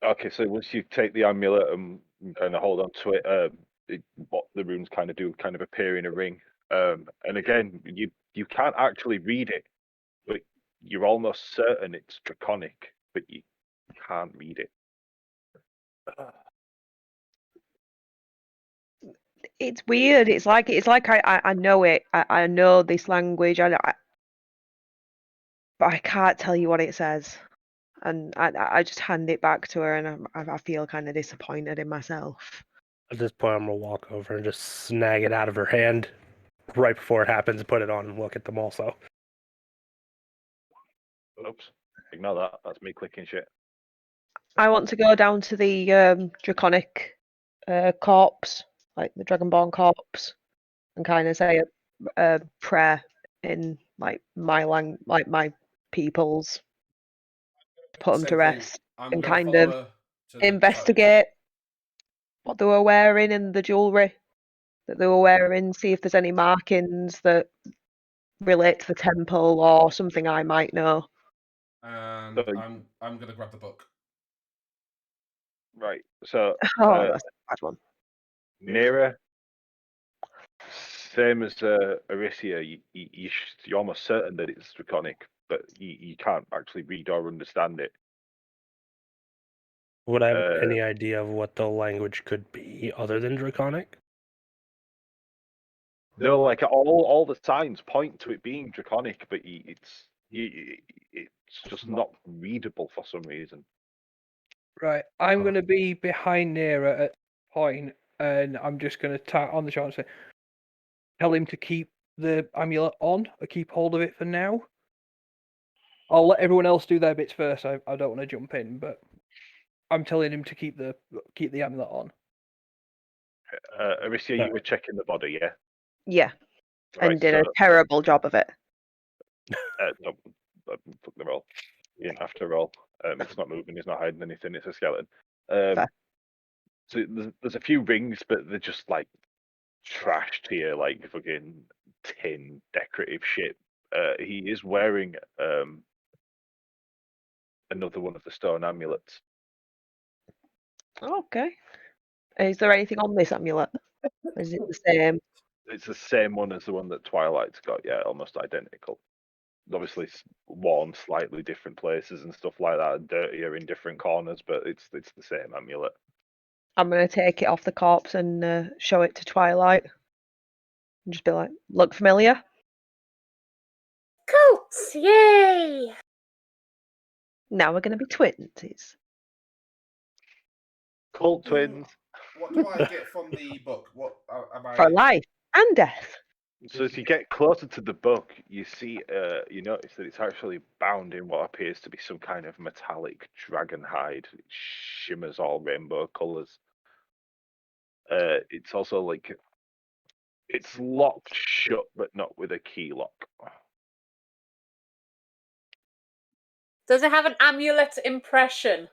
Okay, so once you take the amulet and kind of hold on to it, what the runes kind of do, kind of appear in a ring. And again, you can't actually read it, but you're almost certain it's draconic, but you can't read it. It's weird. It's like I know it. I know this language. But I can't tell you what it says. And I just hand it back to her, and I feel kind of disappointed in myself. At this point, I'm gonna walk over and just snag it out of her hand right before it happens and put it on and look at them also. Oops, ignore that. That's me clicking shit. I want to go down to the draconic corpse, like the Dragonborn corpse, and kind of say a prayer in like my people's, put them to rest, and kind of investigate what they were wearing and the jewelry that they were wearing, see if there's any markings that relate to the temple or something I might know. And I'm gonna grab the book. Right. So that's a bad one. Nera, same as Aricia, you're almost certain that it's draconic, but you can't actually read or understand it. Would I have any idea of what the language could be other than draconic? No, like all the signs point to it being draconic, but it's just not readable for some reason. Right, I'm going to be behind Nera at point, and I'm just going to tap on the shoulder and say, tell him to keep the amulet on, or keep hold of it for now. I'll let everyone else do their bits first. I don't want to jump in, but I'm telling him to keep the amulet on. Aricia, you were checking the body, yeah? Yeah, Right, and did a terrible job of it. No, fuck the roll. You didn't have to roll. It's not moving. It's not hiding anything. It's a skeleton. So there's a few rings, but they're just like trashed here, like fucking tin decorative shit. He is wearing another one of the stone amulets. Okay. Is there anything on this amulet? Or is it the same? It's the same one as the one that Twilight's got, yeah, almost identical. Obviously, it's worn slightly different places and stuff like that, dirtier in different corners, but it's the same amulet. I'm going to take it off the corpse and show it to Twilight. And just be like, look familiar? Cults, yay! Now we're going to be twins. Cult twins. What do I get from the book? What am I? For life and death. So as you get closer to the book, you see, you notice that it's actually bound in what appears to be some kind of metallic dragon hide. It shimmers all rainbow colours. It's also like it's locked shut, but not with a key lock. Does it have an amulet impression?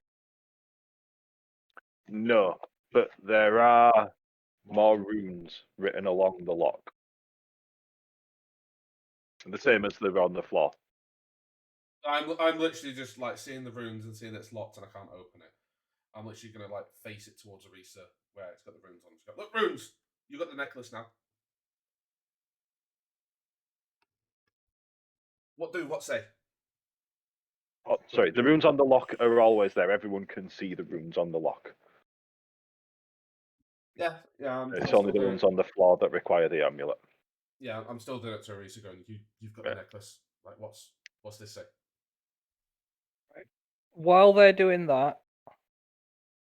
No, but there are more runes written along the lock. The same as they're on the floor. I'm literally just like seeing the runes and seeing it's locked and I can't open it. I'm literally gonna like face it towards Arisa where it's got the runes on. She's got, look, runes! You got the necklace now. What do? What say? Oh, sorry, the runes on the lock are always there. Everyone can see the runes on the lock. Yeah. It's only the ones on the floor that require the amulet. Yeah, I'm still doing it to Arisa going, you've got the necklace. Like, what's this say? While they're doing that,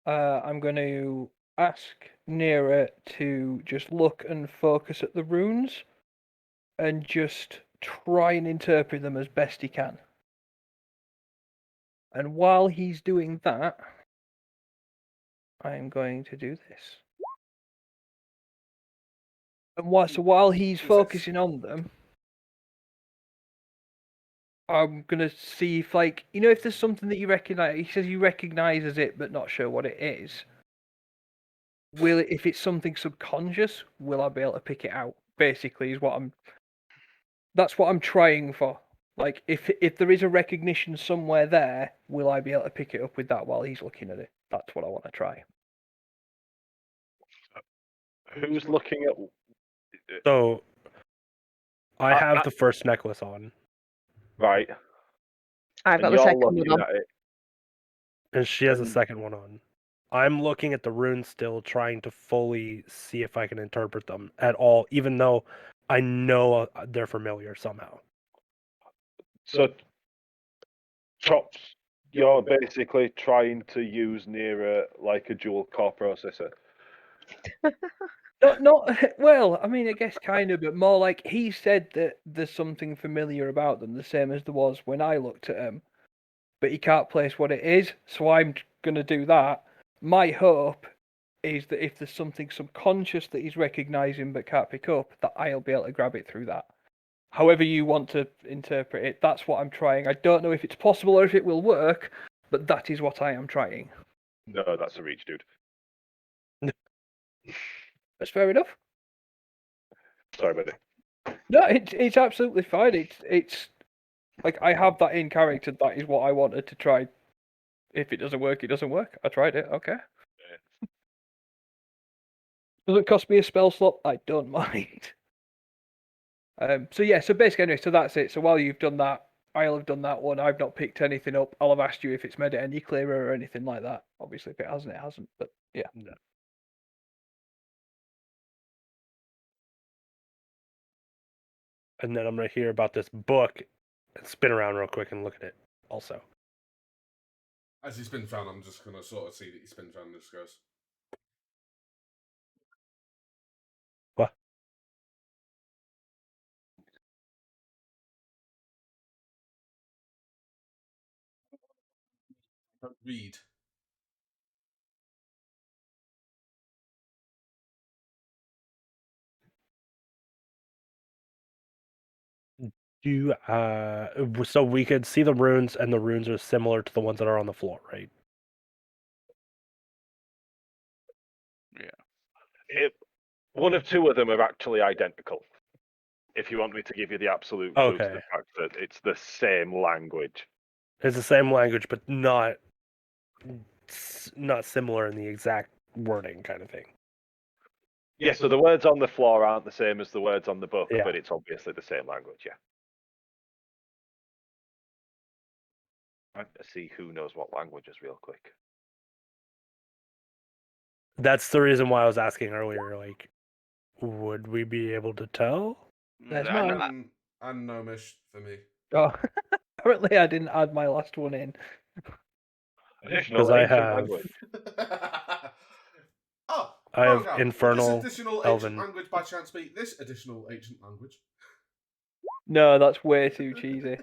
I'm going to ask Nira to just look and focus at the runes and just try and interpret them as best he can. And while he's doing that, I'm going to do this. And while he's focusing on them, I'm gonna see if, like, you know, if there's something that you recognize. He says he recognizes it, but not sure what it is. If it's something subconscious, will I be able to pick it out? Basically, that's what I'm trying for. Like, if there is a recognition somewhere there, will I be able to pick it up with that while he's looking at it? That's what I want to try. Who's looking at? So, I have the first necklace on. Right. I've got the second one on. At it. And she has a second one on. I'm looking at the runes still, trying to fully see if I can interpret them at all, even though I know they're familiar somehow. So, Chops, you're basically trying to use Nira like a dual core processor. Not well. I mean, I guess kind of, but more like he said that there's something familiar about them, the same as there was when I looked at him. But he can't place what it is, so I'm gonna do that. My hope is that if there's something subconscious that he's recognizing but can't pick up, that I'll be able to grab it through that. However you want to interpret it, that's what I'm trying. I don't know if it's possible or if it will work, but that is what I am trying. No, that's a reach, dude. That's fair enough. Sorry, buddy. No, it's absolutely fine. It's like, I have that in character. That is what I wanted to try. If it doesn't work, it doesn't work. I tried it. Okay. Does it cost me a spell slot? I don't mind. So yeah. So basically, anyway. So that's it. So while you've done that, I'll have done that one. I've not picked anything up. I'll have asked you if it's made it any clearer or anything like that. Obviously, if it hasn't, it hasn't. But yeah. No. And then I'm going to hear about this book and spin around real quick and look at it also. As he spins around, I'm just going to sort of see that he spins around and just goes. What? Don't read. So we could see the runes, and the runes are similar to the ones that are on the floor, right? Yeah. One of two of them are actually identical. If you want me to give you the absolute proof of the fact that it's the same language. It's the same language, but not similar in the exact wording, kind of thing. Yeah, so the words on the floor aren't the same as the words on the book, Yeah. but it's obviously the same language, yeah. Let's see who knows what languages real quick. That's the reason why I was asking earlier, like, would we be able to tell? There's I no- know- And Gnomish for me. Oh, apparently I didn't add my last one in. Additional 'Cause I ancient have- language. Oh, I have Borogar, Infernal, would this additional Elven. ancient language by chance be this additional ancient language? No, that's way too cheesy.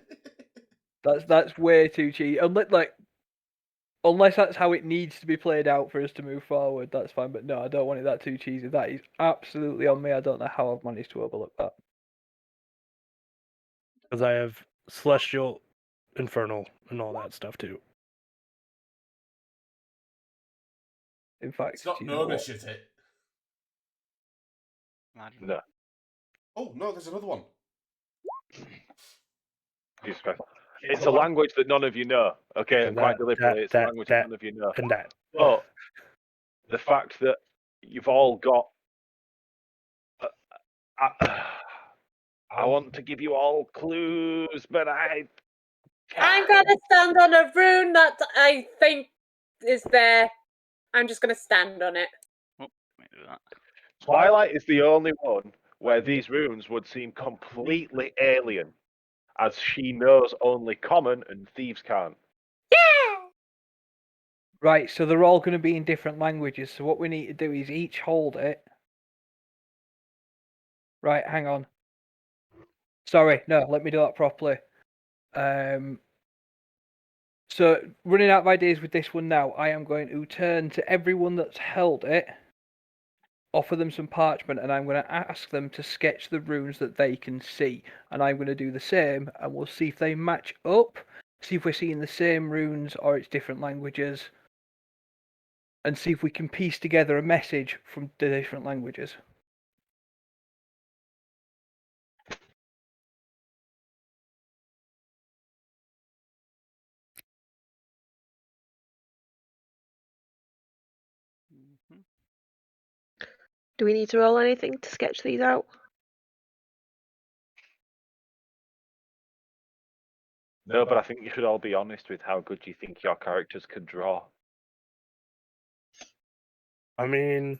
That's way too cheesy. Unless that's how it needs to be played out for us to move forward, that's fine. But no, I don't want it that too cheesy. That is absolutely on me. I don't know how I've managed to overlook that. Because I have Celestial, Infernal, and all that stuff too. In fact, It's not do you know what? Gnomish, is it? Imagine. No. Oh, no, there's another one. Jesus Christ. It's a language that none of you know, okay? Yeah, And quite that- deliberately, it's a that- language that- that none of you know. And that. But the fact that you've all got... I want to give you all clues, but I'm gonna stand on a rune that I think is there. I'm just gonna stand on it. Let me do that. Twilight is the only one where these runes would seem completely alien, as she knows only common and thieves can't. Right, so they're all going to be in different languages. So what we need to do is each hold it. Right, hang on. Sorry, no, let me do that properly. So running out of ideas with this one now, I am going to turn to everyone that's held it, offer them some parchment, and I'm going to ask them to sketch the runes that they can see. And I'm going to do the same, and we'll see if they match up, see if we're seeing the same runes or it's different languages, and see if we can piece together a message from the different languages. Mhm. Do we need to roll anything to sketch these out? No, but I think you should all be honest with how good you think your characters could draw. I mean,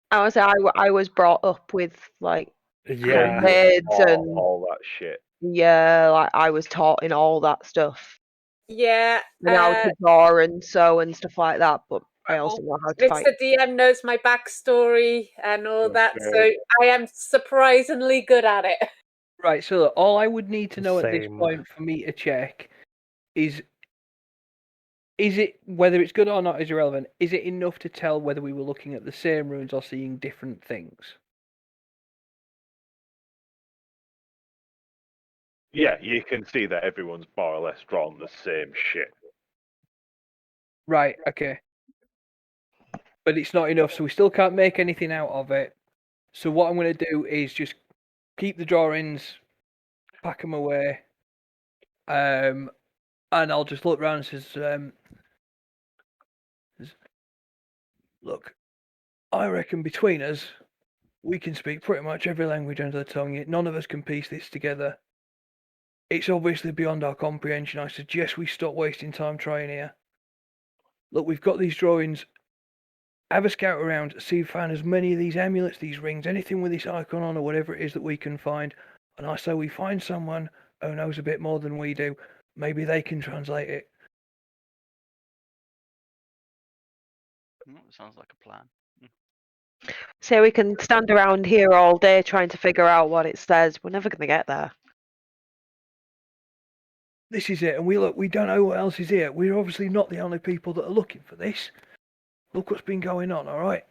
I was I was brought up with like yeah. handmaids and all that shit. yeah, like I was taught in all that stuff. Yeah. And how to draw and sew and stuff like that, but I also know how to fight. Mr. DM knows my backstory and all that, so Okay. I am surprisingly good at it. Right, so look, all I would need to know at this Same. point for me to check is it, whether it's good or not is irrelevant, is it enough to tell whether we were looking at the same runes or seeing different things? Yeah, you can see that everyone's more or less drawn the same shit. Right, okay. But it's not enough, so we still can't make anything out of it. So what I'm going to do is just keep the drawings, pack them away, and I'll just look around and says, look, I reckon between us, we can speak pretty much every language under the tongue, yet none of us can piece this together. It's obviously beyond our comprehension. I suggest we stop wasting time trying here. Look, we've got these drawings. Have a scout around, see if we find as many of these amulets, these rings, anything with this icon on or whatever it is that we can find. And I say we find someone who knows a bit more than we do. Maybe they can translate it. Sounds like a plan. So we can stand around here all day trying to figure out what it says. We're never going to get there. This is it, and we don't know what else is here. We're obviously not the only people that are looking for this. Look what's been going on, all right?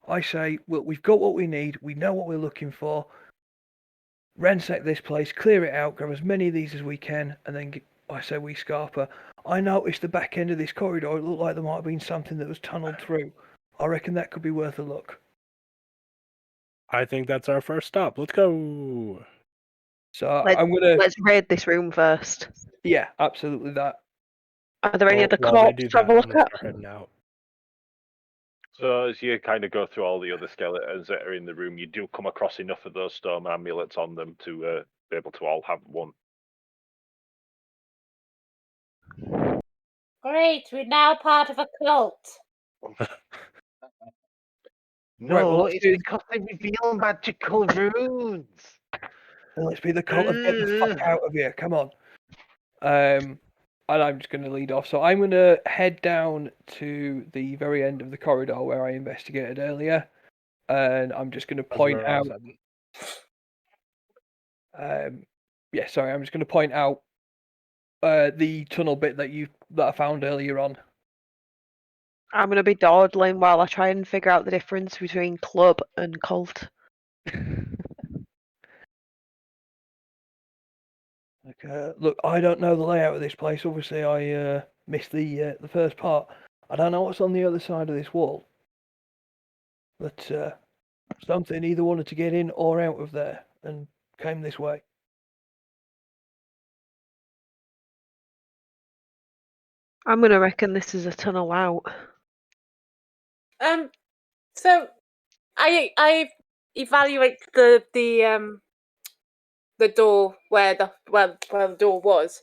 I say, well, we've got what we need. We know what we're looking for. Ransack this place, clear it out, grab as many of these as we can, and then I say we scarper. I noticed the back end of this corridor. It looked like there might have been something that was tunneled through. I reckon that could be worth a look. I think that's our first stop. Let's go. So I'm gonna Let's raid this room first. Yeah, absolutely that. Are there any Well, other while they corpses do to have that, a I'm look gonna at? start heading out. So as you kind of go through all the other skeletons that are in the room, you do come across enough of those stone amulets on them to be able to all have one. Great, we're now part of a cult. No, Right, well, let's it's do- because they reveal magical runes. Let's be the cult of get the fuck out of here. Come on. And I'm just going to lead off. So I'm going to head down to the very end of the corridor where I investigated earlier, and I'm just going to That's point where I out. was heading. Yeah, sorry, I'm just going to point out the tunnel bit that I found earlier on. I'm going to be dawdling while I try and figure out the difference between club and cult. Look, I don't know the layout of this place. Obviously, I missed the first part. I don't know what's on the other side of this wall, but something either wanted to get in or out of there and came this way. I'm going to reckon this is a tunnel out. So I evaluate the door where the door was.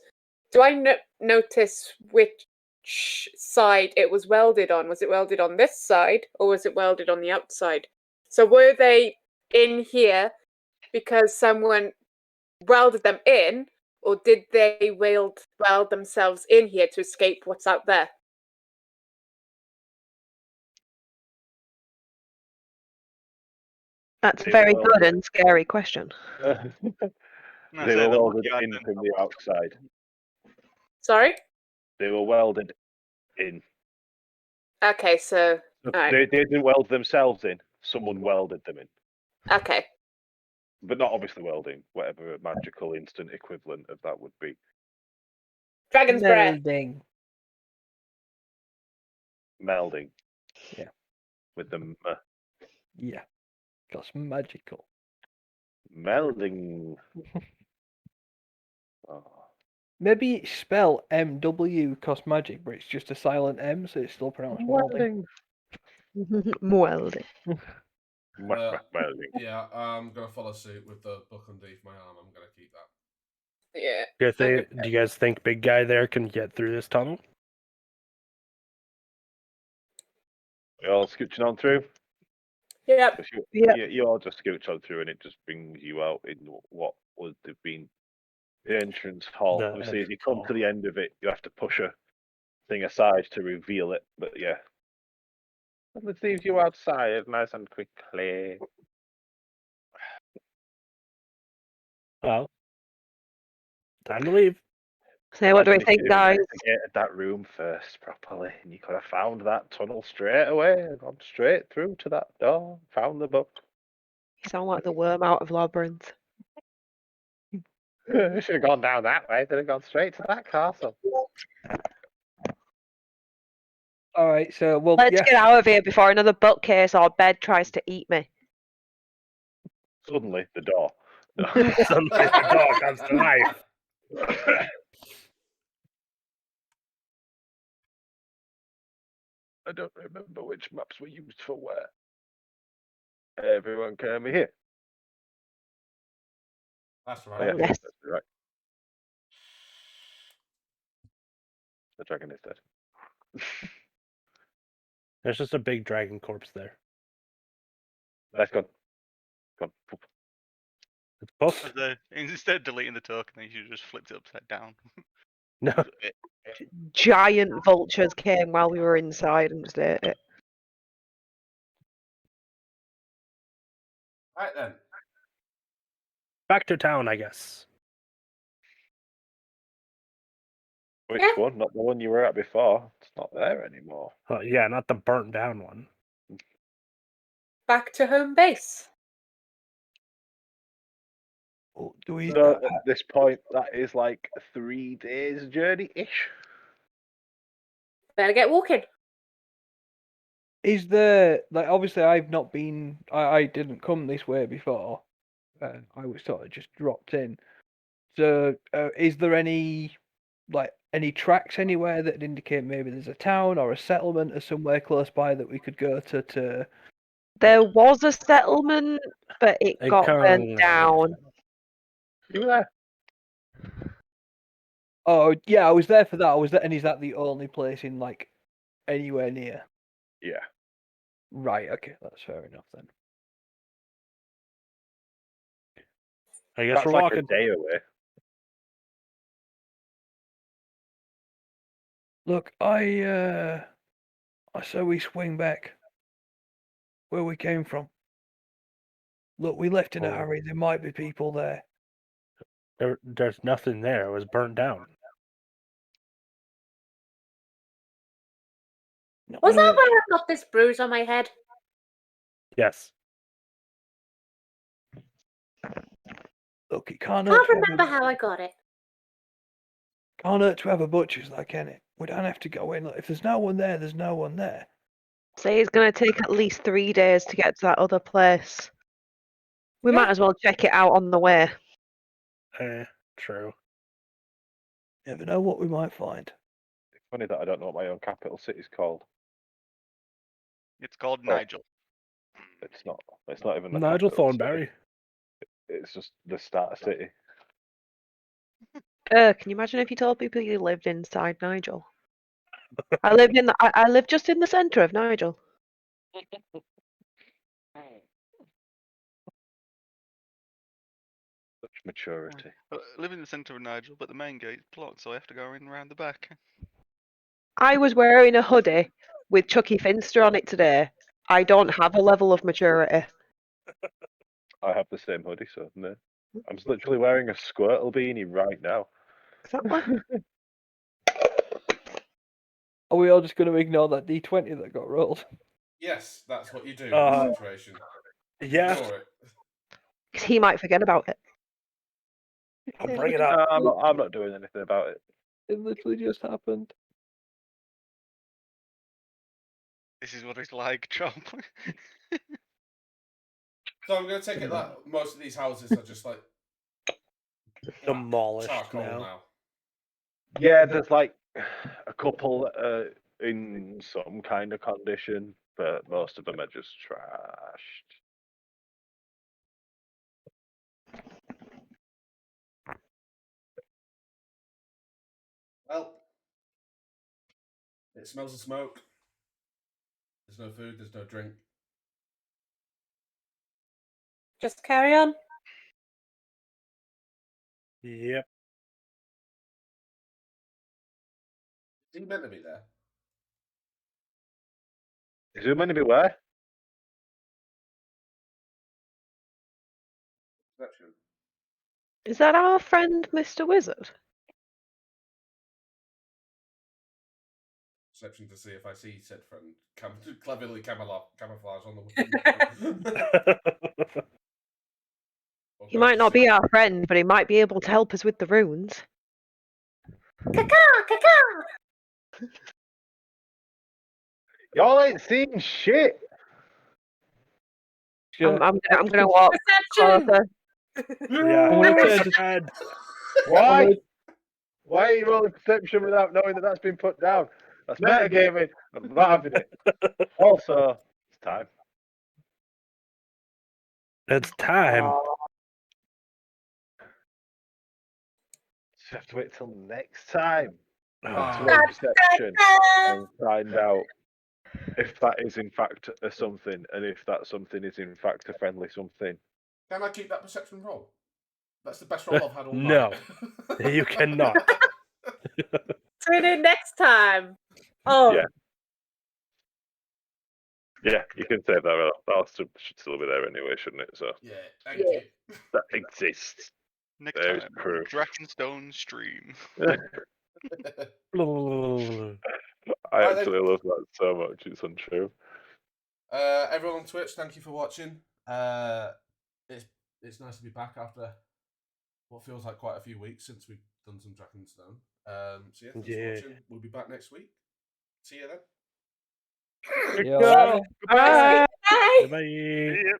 Do I notice which side it was welded on? Was it welded on this side or was it welded on the outside? So were they in here because someone welded them in, or did they weld themselves in here to escape what's out there? That's a very Well, good and scary question. They were welded in from the outside. Sorry? They were welded in. Okay, so alright. They didn't weld themselves in. Someone welded them in. Okay. But not obviously welding, whatever a magical instant equivalent of that would be. Dragon's breath. Melding. Yeah. With the Yeah. That's magical. melding. Oh. Maybe spell MW cost magic, but it's just a silent M, so it's still pronounced welding. Welding. Melding. Yeah, I'm gonna follow suit with the book underneath my arm. I'm gonna keep that. Yeah. Do you guys think big guy there can get through this tunnel? We all scooching on through? Yep. You all just scooch on through and it just brings you out in what would have been the entrance hall. The Obviously, as you entrance come hall. to the end of it, you have to push a thing aside to reveal it. But yeah. And it leaves you outside nice and quickly. Well, time to leave. So what do we Imagine if think, you'd guys? investigated that room first properly, and you could have found that tunnel straight away and gone straight through to that door, found the book. You sound like the worm out of Labyrinth. You should have gone down that way, then have gone straight to that castle. All right, so Let's get out of here before another bookcase or bed tries to eat me. Suddenly, the door. Suddenly the door comes to life. I don't remember which maps were used for where. Everyone can be here. That's Oh, right. yeah, Yes. that's right. The dragon is dead. There's just a big dragon corpse there. That's gone. Gone. It's booked. Instead of deleting the token, they should have just flipped it upside down. No. Giant vultures came while we were inside and just ate it. Right then. Back to town, I guess. Which one? Not the one you were at before. It's not there anymore. Yeah, not the burnt down one. Back to home base. Do we? So at this point, that is like 3 days journey-ish. Better get walking. Is there obviously I've not been. I didn't come this way before. I was sort of just dropped in. So is there any like any tracks anywhere that indicate maybe there's a town or a settlement or somewhere close by that we could go to? There was a settlement, but it got burnt down. You were there. Oh yeah, I was there for that. I was there, and is that the only place in like anywhere near? Yeah. Right. Okay, that's fair enough then. I guess That's we're like walking. a day away. Look, I say we swing back where we came from. Look, we left in a Oh. hurry. There might be people there. There's nothing there. It was burnt down. Was that where I got this bruise on my head? Yes. Look, it can't Can't hurt to remember how I got it. have a butcher's there, can it? We don't have to go in. Look, if there's no one there, there's no one there. Say it's going to take at least 3 days to get to that other place. We might as well check it out on the way. True. Never know what we might find. It's funny that I don't know what my own capital city's called. It's called Oh. Nigel. It's not. It's not even the Nigel capital city. Thornberry. It's just the starter city. Can you imagine if you told people you lived inside Nigel? I live just in the centre of Nigel. Such maturity. I live in the centre of Nigel, but the main gate's blocked, so I have to go in around the back. I was wearing a hoodie with Chucky Finster on it today. I don't have a level of maturity. I have the same hoodie, so no. I'm literally wearing a Squirtle beanie right now. Exactly. Are we all just going to ignore that D20 that got rolled? Yes, that's what you do in this situation. Yeah. Ignore it. 'Cause he might forget about it. I'll bring it up. I'm not doing anything about it. It literally just happened. This is what it's like, Chomp. So I'm going to take it that most of these houses are just like Demolished charcoal now. now. Yeah, there's like a couple in some kind of condition, but most of them are just trashed. Well, it smells of smoke. There's no food, there's no drink. Just carry on. Yep. Is he meant to be there? Is it meant to be where? Perception. Is that our friend, Mr. Wizard? Perception to see if I see said friend cleverly camouflage on the window. He might not be our friend, but he might be able to help us with the runes. Caca! Y'all ain't seen shit. I'm gonna walk Perception! closer. Yeah. Why? Why are you rolling perception without knowing that that's been put down? That's metagaming. I'm not having it. Also, it's time. It's time. So you have to wait till next time to Oh. roll perception and find out if that is in fact a something, and if that something is in fact a friendly something. Can I keep that perception roll? That's the best roll I've had all No. night. You cannot. Tune in next time. Oh, Yeah. Yeah, you can save that. That should still be there anyway, shouldn't it? So Yeah, thank you. that exists. Next There's time, proof. Drakkenstone stream. I actually love that so much. It's untrue. Everyone on Twitch, thank you for watching. It's nice to be back after what feels like quite a few weeks since we've done some Drakkenstone. So yeah, thanks for watching. We'll be back next week. See you then. Yeah. Bye. Bye.